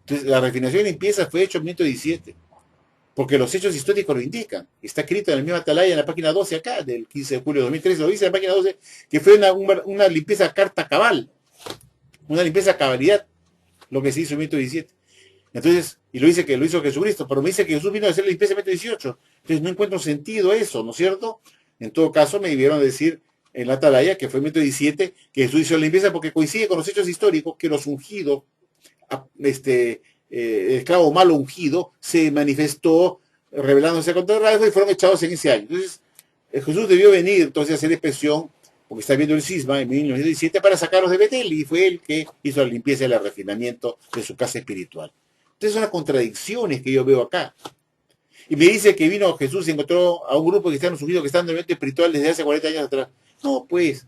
Entonces la refinación y limpieza fue hecho en 1917, porque los hechos históricos lo indican. Está escrito en la misma Atalaya, en la página 12 acá, del 15 de julio de 2013, lo dice en la página 12, que fue una limpieza carta cabal, una limpieza a cabalidad, lo que se hizo en 1917. Entonces, y lo dice que lo hizo Jesucristo, pero me dice que Jesús vino a hacer la limpieza en 1918. Entonces no encuentro sentido eso, ¿no es cierto? En todo caso, me debieron decir en la Atalaya, que fue en 1917, que Jesús hizo la limpieza porque coincide con los hechos históricos que los ungidos, el esclavo malo ungido, se manifestó rebelándose contra Rutherford y fueron echados en ese año. Entonces, Jesús debió venir entonces a hacer expresión, porque está viendo el cisma en 1917, para sacarlos de Betel, y fue él que hizo la limpieza y el refinamiento de su casa espiritual. Entonces son las contradicciones que yo veo acá. Y me dice que vino Jesús y encontró a un grupo de cristianos unidos que están en el movimiento espiritual desde hace 40 años atrás. No, pues,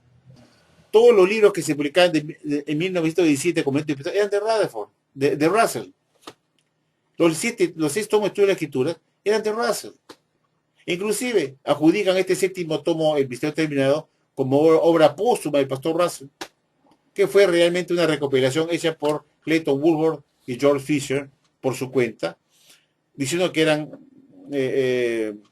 todos los libros que se publicaban en 1917 como movimiento espiritual eran de Rutherford, de Russell. Los 6 tomos de estudio de la escritura eran de Russell. Inclusive adjudican este 7º tomo, El Misterio Terminado, como obra póstuma del pastor Russell, que fue realmente una recopilación hecha por Clayton Woolworth y George Fisher por su cuenta, diciendo que eran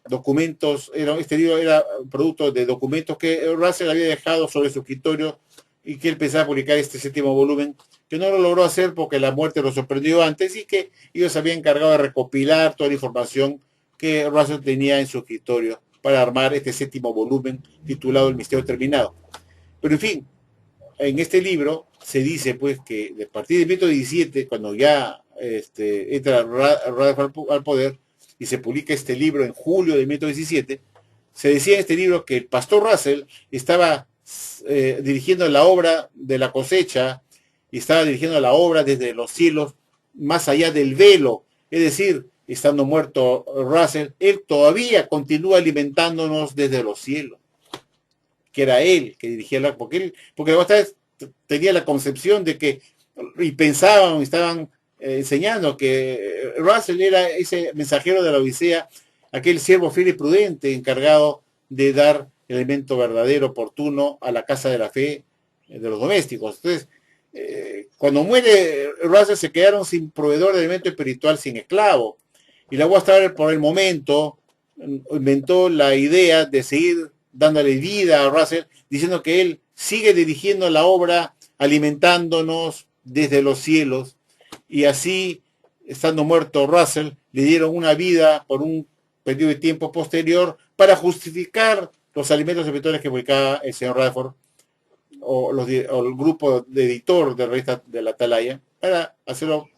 documentos, este libro era producto de documentos que Russell había dejado sobre su escritorio y que él pensaba publicar este 7º volumen, que no lo logró hacer porque la muerte lo sorprendió antes y que ellos habían encargado de recopilar toda la información que Russell tenía en su escritorio para armar este 7º volumen titulado El Misterio Terminado. Pero en fin, en este libro se dice pues que a partir de 1917, cuando ya entra Rutherford al poder y se publica este libro en julio de 1917, se decía en este libro que el pastor Russell estaba dirigiendo la obra de la cosecha y estaba dirigiendo la obra desde los cielos más allá del velo, es decir, estando muerto Russell, él todavía continúa alimentándonos desde los cielos, que era él que dirigía la, porque la tenía la concepción de que, y pensaban, estaban enseñando que Russell era ese mensajero de la Odisea, aquel siervo fiel y prudente encargado de dar el elemento verdadero, oportuno a la casa de la fe de los domésticos. Entonces, cuando muere Russell se quedaron sin proveedor de elemento espiritual, sin esclavo. Y la Watchtower por el momento inventó la idea de seguir dándole vida a Russell, diciendo que él sigue dirigiendo la obra, alimentándonos desde los cielos, y así, estando muerto Russell, le dieron una vida por un periodo de tiempo posterior para justificar los alimentos espirituales que publicaba el señor Rutherford o el grupo de editor de la revista de la Atalaya, para hacerlo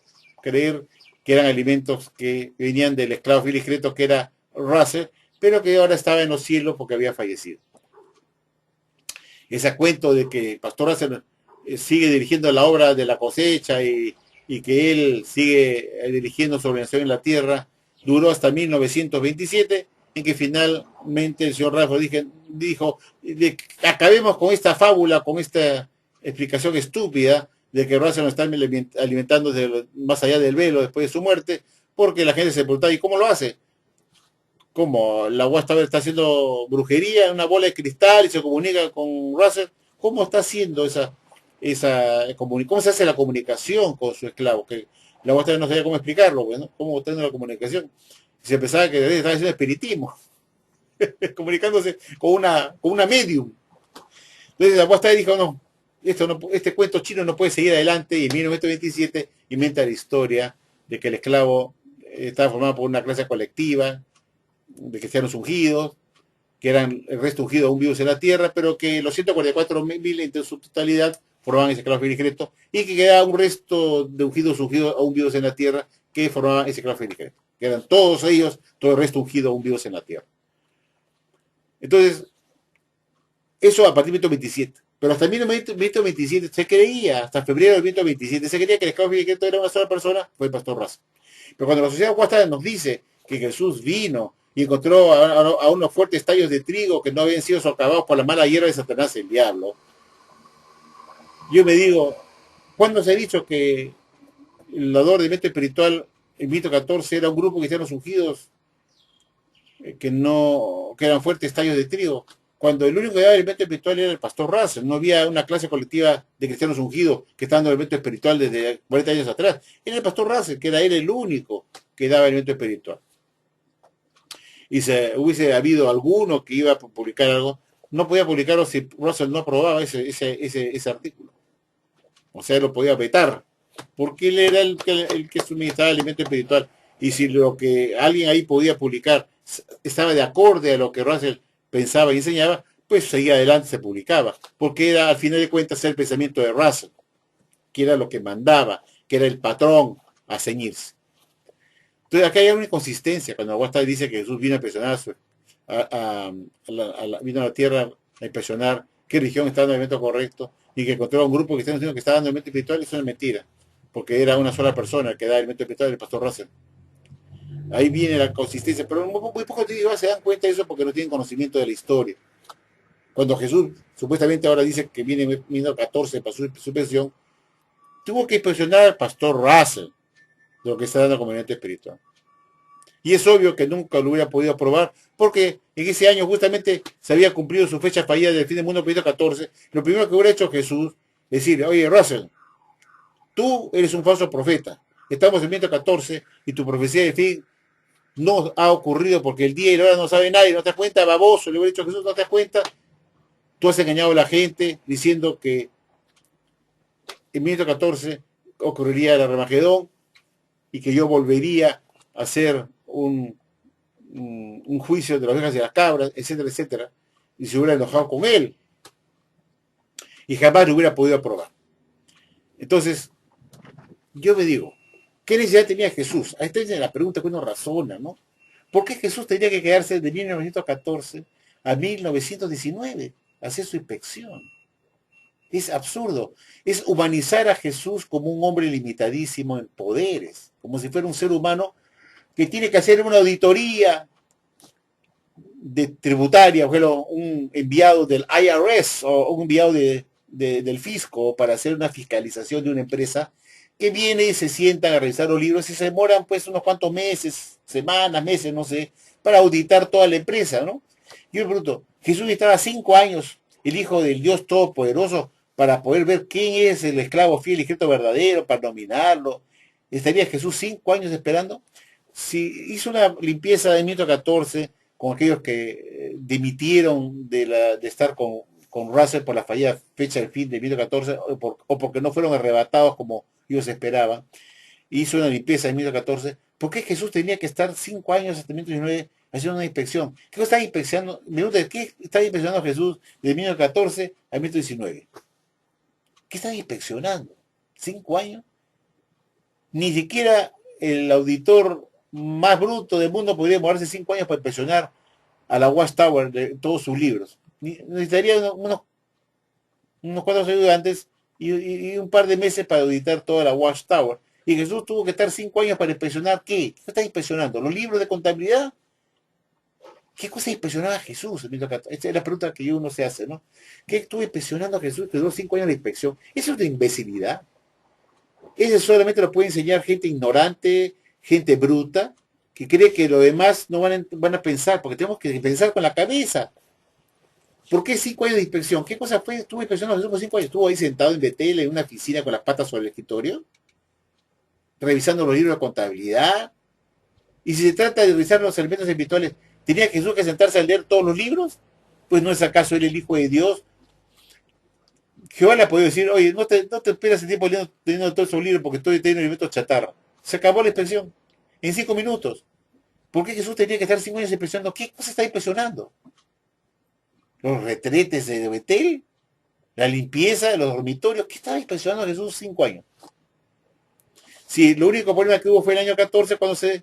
creer que eran alimentos que venían del esclavo fiel y discreto que era Russell, pero que ahora estaba en los cielos porque había fallecido. Ese cuento de que el pastor Russell sigue dirigiendo la obra de la cosecha y que él sigue dirigiendo su organización en la tierra, duró hasta 1927, en que finalmente el señor Rutherford dijo, acabemos con esta fábula, con esta explicación estúpida de que Russell nos está alimentando más allá del velo después de su muerte, porque la gente se pregunta, ¿y cómo lo hace? ¿Cómo? La Watchtower está haciendo brujería en una bola de cristal y se comunica con Russell. ¿Cómo está haciendo cómo se hace la comunicación con su esclavo? Que la Watchtower no sabía cómo explicarlo, bueno, cómo está haciendo la comunicación. Se pensaba que estaba haciendo espiritismo, comunicándose con una medium. Entonces la Watchtower dijo, no, este cuento chino no puede seguir adelante, y en 1927 inventa la historia de que el esclavo estaba formado por una clase colectiva de cristianos ungidos, que eran el resto ungidos aún vivos en la tierra, pero que los 144.000 en su totalidad formaban ese esclavo fiel y discreto, y que quedaba un resto de ungidos aún vivos en la tierra que formaban ese esclavo fiel y discreto, que eran todos ellos, todo el resto ungido aún vivos en la tierra. Entonces, eso a partir del 1927. Pero hasta 1927 se creía, hasta febrero del 1927, se creía que el esclavo filiqueto era una sola persona, fue el pastor Razo. Pero cuando la sociedad Guasta nos dice que Jesús vino y encontró a unos fuertes tallos de trigo que no habían sido socavados por la mala hierba de Satanás, el diablo, yo me digo, ¿cuándo se ha dicho que el dador de mente espiritual, en 14, era un grupo de cristianos ungidos que eran fuertes tallos de trigo? Cuando el único que daba el elemento espiritual era el pastor Russell, no había una clase colectiva de cristianos ungidos que estaban dando el elemento espiritual desde 40 años atrás. Era el pastor Russell, que era él el único que daba el elemento espiritual. Y si hubiese habido alguno que iba a publicar algo, no podía publicarlo si Russell no aprobaba ese artículo. O sea, lo podía vetar, porque él era el que suministraba el alimento espiritual. Y si lo que alguien ahí podía publicar estaba de acorde a lo que Russell pensaba y enseñaba, pues seguía adelante, se publicaba, porque era al final de cuentas el pensamiento de Russell, que era lo que mandaba, que era el patrón a ceñirse. Entonces acá hay una inconsistencia cuando Aguasta dice que Jesús vino a impresionar vino a la tierra a impresionar qué religión estaba en el momento correcto y que encontró a un grupo que está diciendo que estaba dando el elemento espiritual. Eso es mentira, porque era una sola persona el que da el elemento espiritual, el pastor Russell. Ahí viene la consistencia, pero muy pocos se dan cuenta de eso porque no tienen conocimiento de la historia. Cuando Jesús supuestamente ahora dice que viene 14 para su pensión, tuvo que impresionar al pastor Russell de lo que está dando como elemento espiritual. Y es obvio que nunca lo hubiera podido aprobar, porque en ese año justamente se había cumplido su fecha fallida del fin del mundo, 14. Lo primero que hubiera hecho Jesús es decir, oye, Russell, tú eres un falso profeta. Estamos en 14 y tu profecía de fin no ha ocurrido porque el día y la hora no sabe nadie. ¿No te das cuenta, baboso? Le hubiera dicho a Jesús, ¿no te das cuenta? Tú has engañado a la gente diciendo que en 14 ocurriría el Armagedón y que yo volvería a hacer un juicio de las ovejas y las cabras, etcétera, etcétera, y se hubiera enojado con él y jamás lo hubiera podido aprobar. Entonces, yo me digo, ¿qué necesidad tenía Jesús? Ahí está la pregunta que uno razona, ¿no? ¿Por qué Jesús tenía que quedarse de 1914 a 1919 a hacer su inspección? Es absurdo. Es humanizar a Jesús como un hombre limitadísimo en poderes, como si fuera un ser humano que tiene que hacer una auditoría de tributaria, por ejemplo, un enviado del IRS o un enviado del fisco para hacer una fiscalización de una empresa, que viene y se sientan a revisar los libros y se demoran pues unos cuantos meses, semanas, meses, no sé, para auditar toda la empresa, ¿no? Yo me pregunto, Jesús estaba 5 años, el Hijo del Dios Todopoderoso, para poder ver quién es el esclavo fiel y Cristo verdadero, para nominarlo. ¿Estaría Jesús 5 años esperando? Si hizo una limpieza de 1914 con aquellos que dimitieron de estar con Russell por la fallida fecha del fin de 1914 o porque no fueron arrebatados como ellos esperaban, hizo una limpieza en 1914, ¿por qué Jesús tenía que estar 5 años hasta 1919 haciendo una inspección? ¿Qué está inspeccionando? ¿Qué está inspeccionando Jesús de 1914 a 1919? ¿Qué está inspeccionando? ¿5 años? Ni siquiera el auditor más bruto del mundo podría demorarse 5 años para inspeccionar a la Watchtower de todos sus libros. Necesitaría unos 4 ayudantes y un par de meses para auditar toda la Watchtower. Y Jesús tuvo que estar 5 años para inspeccionar ¿qué? ¿Qué está inspeccionando? ¿Los libros de contabilidad? ¿Qué cosa inspeccionaba Jesús? Esta es la pregunta que uno se hace, ¿no? ¿Qué estuvo inspeccionando a Jesús que duró 5 años de inspección? Eso es de imbecilidad. Eso solamente lo puede enseñar gente ignorante, gente bruta, que cree que lo demás no van a pensar, porque tenemos que pensar con la cabeza. ¿Por qué 5 años de inspección? ¿Qué cosa fue? Estuvo inspeccionando Jesús por 5 años. Estuvo ahí sentado en Betel, en una oficina con las patas sobre el escritorio, revisando los libros de contabilidad. Y si se trata de revisar los elementos espirituales, ¿tenía Jesús que sentarse a leer todos los libros? Pues no es acaso él el Hijo de Dios. Jehová le ha podido decir, oye, no te esperas el tiempo leyendo todos esos libros porque estoy teniendo elementos chatarra. Se acabó la inspección en 5 minutos. ¿Por qué Jesús tenía que estar 5 años inspeccionando? ¿Qué cosa está inspeccionando? ¿Los retretes de Betel? ¿La limpieza de los dormitorios? ¿Qué estaba inspeccionando Jesús 5 años? Si lo único problema que hubo fue el año 14 cuando se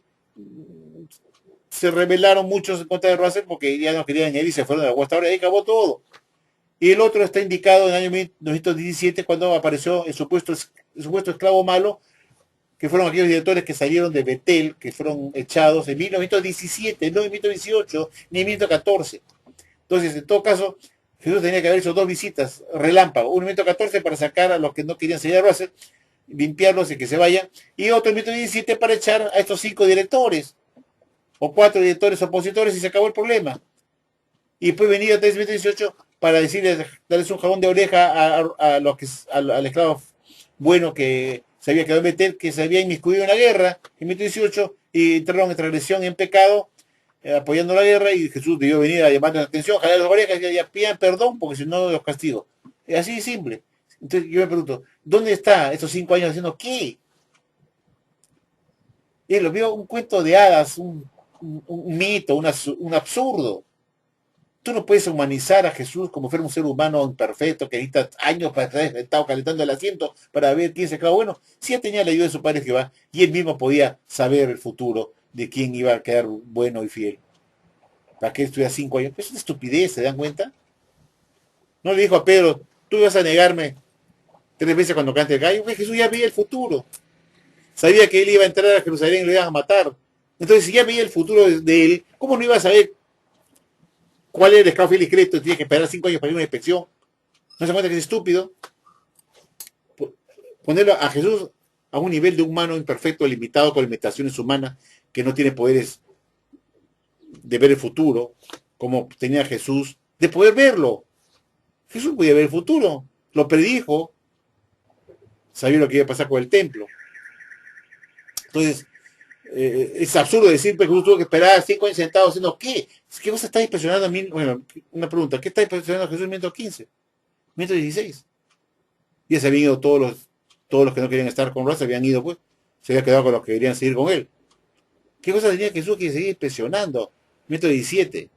se rebelaron muchos en contra de Russell porque ya no querían añadir y se fueron de la West Tower y ahí acabó todo. Y el otro está indicado en el año 1917 cuando apareció el supuesto esclavo malo, que fueron aquellos directores que salieron de Betel, que fueron echados en 1917, no en 1918 ni en 1914. Entonces, en todo caso, Jesús tenía que haber hecho dos visitas, relámpago, un en 1914 para sacar a los que no querían seguir a Russell, limpiarlos y que se vayan, y otro en 1917 para echar a estos 5 directores, o 4 directores opositores y se acabó el problema. Y después venía 1918 para decirles, darles un jabón de oreja a los que, al esclavo bueno que se había quedado en Betel, que se había inmiscuido en la guerra en 1918 y entraron en transgresión y en pecado, apoyando la guerra, y Jesús debió venir a llamar la atención, jalar las orejas y ya pidan perdón porque si no los castigo. Es así de simple. Entonces yo me pregunto, ¿dónde está estos 5 años haciendo qué? Y lo vio un cuento de hadas, un mito, un absurdo. Tú no puedes humanizar a Jesús como fuera un ser humano imperfecto que necesita años para estar sentado calentando el asiento para ver quién se acaba. Bueno, si él tenía la ayuda de su padre Jehová y él mismo podía saber el futuro de quién iba a quedar bueno y fiel. ¿Para qué estudiar 5 años? Pues es una estupidez, ¿se dan cuenta? No le dijo a Pedro, tú vas a negarme 3 veces cuando cante el gallo. Pues Jesús ya veía el futuro. Sabía que él iba a entrar a Jerusalén y lo iban a matar. Entonces, si ya veía el futuro de él, ¿cómo no iba a saber cuál era el esclavo fiel y discreto? Tiene que esperar 5 años para ir a una inspección. ¿No se cuenta que es estúpido? Ponerlo a Jesús a un nivel de humano imperfecto, limitado con limitaciones humanas, que no tiene poderes de ver el futuro, como tenía Jesús, de poder verlo. Jesús podía ver el futuro, lo predijo, sabía lo que iba a pasar con el templo. Entonces, es absurdo decir que Jesús tuvo que esperar 5 años sentado haciendo ¿qué? ¿Qué vos estás impresionando a mí? Bueno, una pregunta, ¿qué está impresionando a Jesús en 1915? 1916. Ya se habían ido todos los que no querían estar con Russell, se habían ido, pues, se había quedado con los que querían seguir con él. ¿Qué cosa tenía Jesús que seguir impresionando? 1917.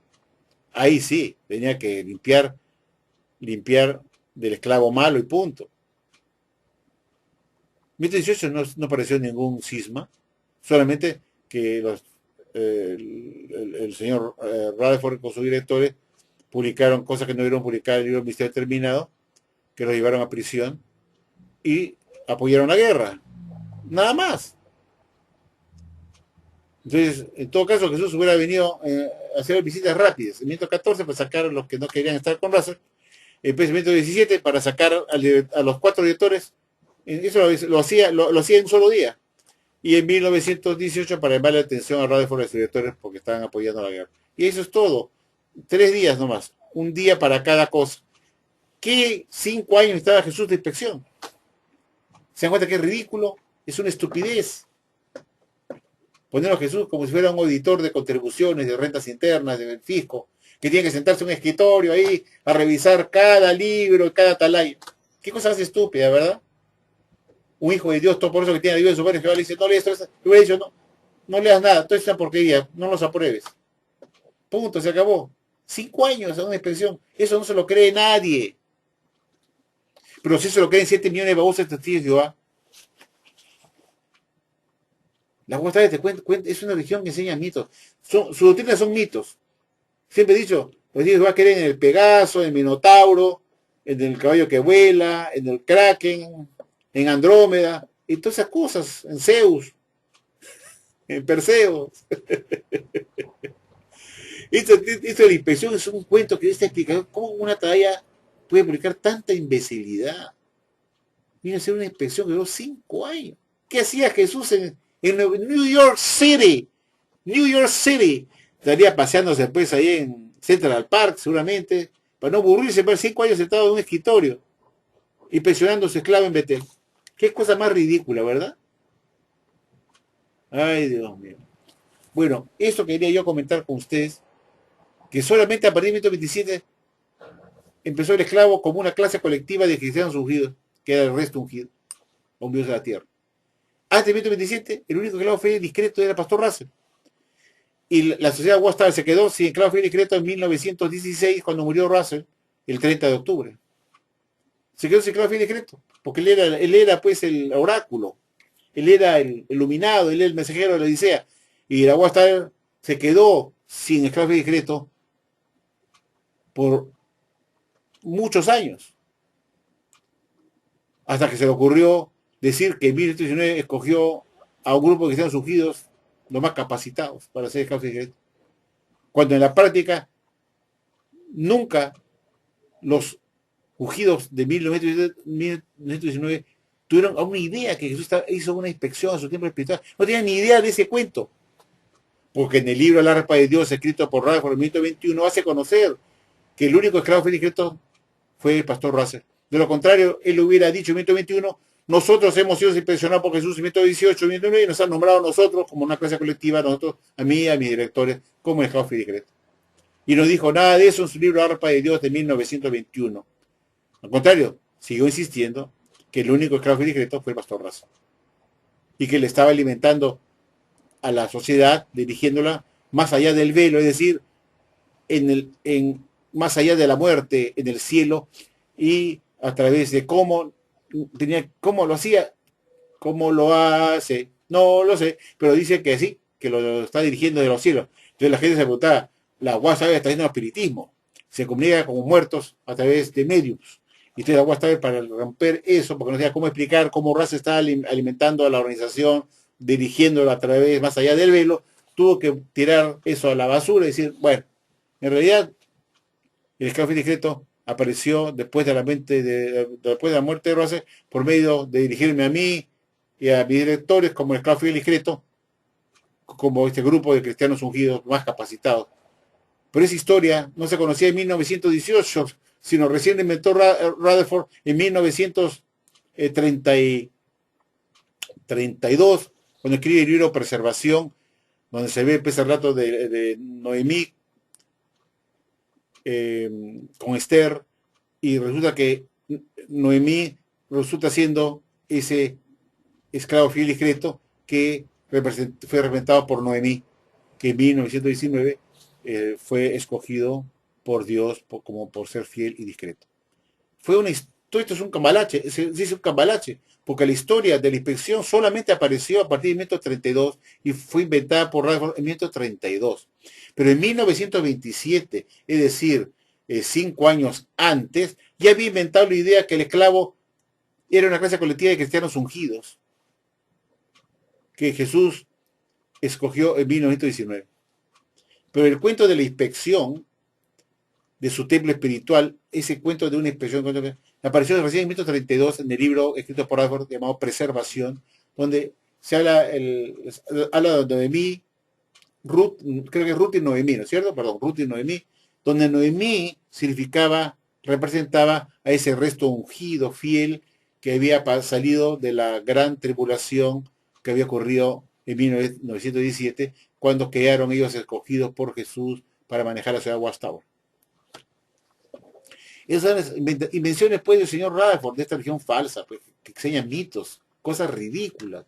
Ahí sí, tenía que limpiar del esclavo malo y punto. 1918 no apareció ningún cisma, solamente que el señor Rutherford con sus directores publicaron cosas que no debieron publicar en el libro Misterio Terminado, que los llevaron a prisión y apoyaron la guerra. Nada más. Entonces, en todo caso, Jesús hubiera venido a hacer visitas rápidas. En 1914 para sacar a los que no querían estar con Russell. En 1917 para sacar a los 4 directores. Eso lo hacía en un solo día. Y en 1918 para llamarle la atención a Rutherford y a los directores porque estaban apoyando la guerra. Y eso es todo. 3 días nomás. Un día para cada cosa. ¿Qué 5 años estaba Jesús de inspección? ¿Se dan cuenta que es ridículo? Es una estupidez. Poner a Jesús como si fuera un auditor de contribuciones, de rentas internas, del fisco, que tiene que sentarse en un escritorio ahí a revisar cada libro, cada atalaya. Qué cosa más estúpida, ¿verdad? Un hijo de Dios, todo por eso que tiene la ayuda de su padre Jehová, le dice, no leas esto, le hubiera dicho, no leas nada, todo es una porquería, no los apruebes. Punto, se acabó. 5 años a una expresión, eso no se lo cree nadie. Pero si se lo creen 7 millones de babosas testigos de Jehová. La Guastalla es una religión que enseña mitos. Sus doctrinas son mitos. Siempre he dicho, los dioses va a creer en el Pegaso, en el Minotauro, en el caballo que vuela, en el Kraken, en Andrómeda, y todas esas cosas, en Zeus, en Perseo. Esto de la inspección es un cuento que está explicando cómo una talla puede publicar tanta imbecilidad. Viene a ser una inspección que duró 5 años. ¿Qué hacía Jesús en New York City? New York City. Estaría paseándose después ahí en Central Park, seguramente, para no aburrirse, para 5 años sentado en un escritorio, inspeccionando a su esclavo en Betel. Qué cosa más ridícula, ¿verdad? Ay, Dios mío. Bueno, esto quería yo comentar con ustedes, que solamente a partir de 1927 empezó el esclavo como una clase colectiva de cristianos ungidos, que era el resto ungido, ungidos de la tierra. Antes de 1927, el único esclavo fiel y discreto era el pastor Russell. Y la sociedad Watchtower se quedó sin esclavo fiel y discreto en 1916, cuando murió Russell, el 30 de octubre. Se quedó sin esclavo fiel y discreto, porque él era pues el oráculo, él era el iluminado, él era el mensajero de la Odisea. Y la Watchtower se quedó sin esclavo discreto por muchos años, hasta que se le ocurrió decir que en 1919 escogió a un grupo de cristianos ungidos, los más capacitados para ser esclavos discretos, cuando en la práctica nunca los ungidos de 1919 tuvieron aún una idea que Jesús hizo una inspección a su tiempo espiritual. No tenían ni idea de ese cuento, porque en el libro La Arpa de Dios, escrito por Rutherford en 1921, hace conocer que el único esclavo fiel y discreto fue el pastor Russell. De lo contrario, él hubiera dicho en 1921, nosotros hemos sido inspeccionados por Jesús en 1918, 1919, y nos han nombrado a nosotros como una clase colectiva, nosotros, a mí y a mis directores, como esclavo fiel y discreto. Y no dijo nada de eso en su libro Arpa de Dios de 1921. Al contrario, siguió insistiendo que el único esclavo fiel y discreto fue el pastor Russell. Y que le estaba alimentando a la sociedad, dirigiéndola más allá del velo, es decir, más allá de la muerte, en el cielo, y a través de cómo lo hacía, cómo lo hace, no lo sé, pero dice que sí, que lo está dirigiendo de los cielos. Entonces la gente se preguntaba, la WhatsApp está haciendo espiritismo, se comunica con muertos a través de mediums. Y entonces la WhatsApp, para romper eso, porque no sabía cómo explicar cómo Raza está alimentando a la organización, dirigiéndola a través, más allá del velo, tuvo que tirar eso a la basura y decir, bueno, en realidad el esclavo discreto apareció después de después de la muerte de Russell, por medio de dirigirme a mí y a mis directores como el esclavo discreto, como este grupo de cristianos ungidos más capacitados. Pero esa historia no se conocía en 1918, sino recién inventó Rutherford en 1932, cuando escribe el libro Preservación, donde se ve ese rato de Noemí con Esther, y resulta que Noemí resulta siendo ese esclavo fiel y discreto que fue representado por Noemí, que en 1919 fue escogido por Dios como por ser fiel y discreto. Todo esto es un cambalache, se dice un cambalache, porque la historia de la inspección solamente apareció a partir de 1932 y fue inventada por Rutherford en 1932. Pero en 1927, es decir, 5 años antes, ya había inventado la idea que el esclavo era una clase colectiva de cristianos ungidos, que Jesús escogió en 1919. Pero el cuento de la inspección de su templo espiritual, ese cuento de una inspección, apareció recién en 1932 en el libro escrito por Rutherford llamado Preservación, donde se habla de Noemí, Ruth, creo que es Ruth y Noemí, ¿no es cierto? Perdón, Ruth y Noemí, donde Noemí representaba a ese resto ungido, fiel, que había salido de la gran tribulación que había ocurrido en 1917, cuando quedaron ellos escogidos por Jesús para manejar la ciudad de Watchtower. Esas son las invenciones, pues, del señor Rutherford, de esta religión falsa, pues, que enseñan mitos, cosas ridículas.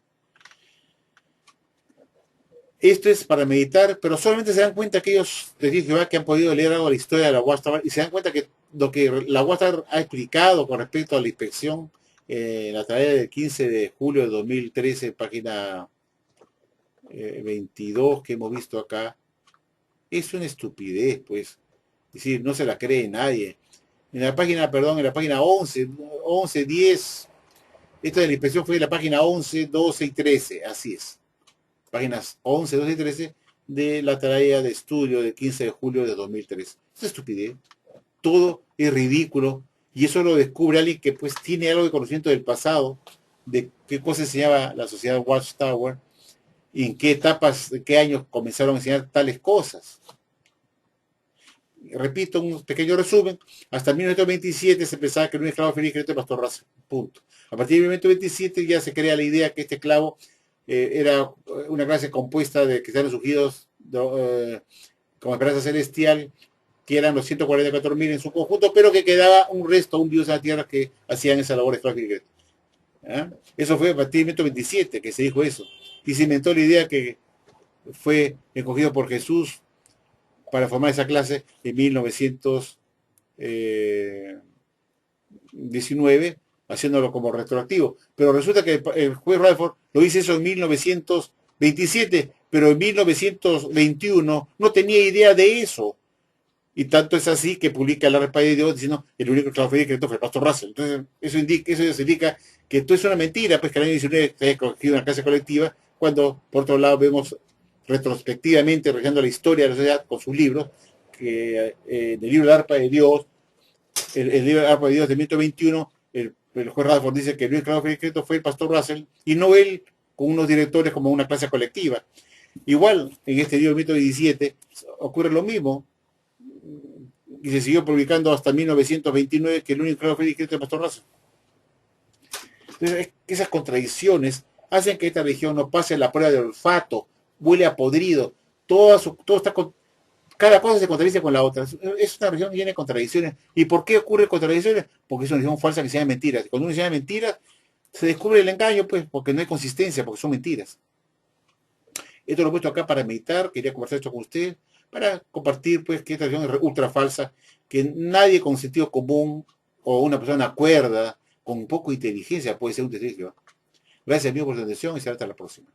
Esto es para meditar, pero solamente se dan cuenta que ellos, les dije que han podido leer algo de la historia de la Watchtower y se dan cuenta que lo que la Watchtower ha explicado con respecto a la inspección en la tarea del 15 de julio de 2013, página 22 que hemos visto acá, es una estupidez, pues. Es decir, no se la cree nadie. En la página 11, 10, esta de la inspección fue en la página 11, 12 y 13, así es. Páginas 11, 12 y 13 de la tarea de estudio del 15 de julio de 2003. Es estupidez. Todo es ridículo. Y eso lo descubre alguien que pues tiene algo de conocimiento del pasado, de qué cosa enseñaba la sociedad Watchtower, y en qué etapas, de qué años comenzaron a enseñar tales cosas. Repito, un pequeño resumen. Hasta 1927 se pensaba que era un esclavo feliz que era el pastor Russell. Punto. A partir de 1927 ya se crea la idea que este esclavo era una clase compuesta de cristianos ungidos como esperanza celestial, que eran los 144.000 en su conjunto, pero que quedaba un resto, un dios en la tierra que hacían esa labor esclava. Eso fue a partir de 1927 que se dijo eso. Y se inventó la idea que fue escogido por Jesús para formar esa clase en 1919, haciéndolo como retroactivo. Pero resulta que el juez Rutherford lo hizo eso en 1900, 27, pero en 1921 no tenía idea de eso. Y tanto es así que publica la Arpa de Dios diciendo el único que fue decreto fue el pastor Russell. Entonces, eso indica que esto es una mentira, pues que el año 19 se haya escogido una clase colectiva, cuando por otro lado vemos retrospectivamente, revisando la historia de la sociedad con sus libros, que en el libro de Arpa de Dios, el libro de Arpa de Dios de 1921, el juez Radford dice que el único que fue decreto fue el pastor Russell, y no él con unos directores como una clase colectiva. Igual, en este libro de 1917 ocurre lo mismo, y se siguió publicando hasta 1929, que el único que fue escrito el pastor Russell. Entonces, esas contradicciones hacen que esta región no pase la prueba de olfato, huele a podrido, todo está cada cosa se contradice con la otra. Es una región llena de contradicciones. ¿Y por qué ocurre contradicciones? Porque es una región falsa que se llama mentiras. Cuando uno se llama mentiras, se descubre el engaño, pues, porque no hay consistencia, porque son mentiras. Esto lo he puesto acá para meditar, quería conversar esto con usted, para compartir pues que esta región es ultra falsa, que nadie con sentido común o una persona cuerda, con poco inteligencia, puede ser un testigo. Gracias amigo por su atención y será hasta la próxima.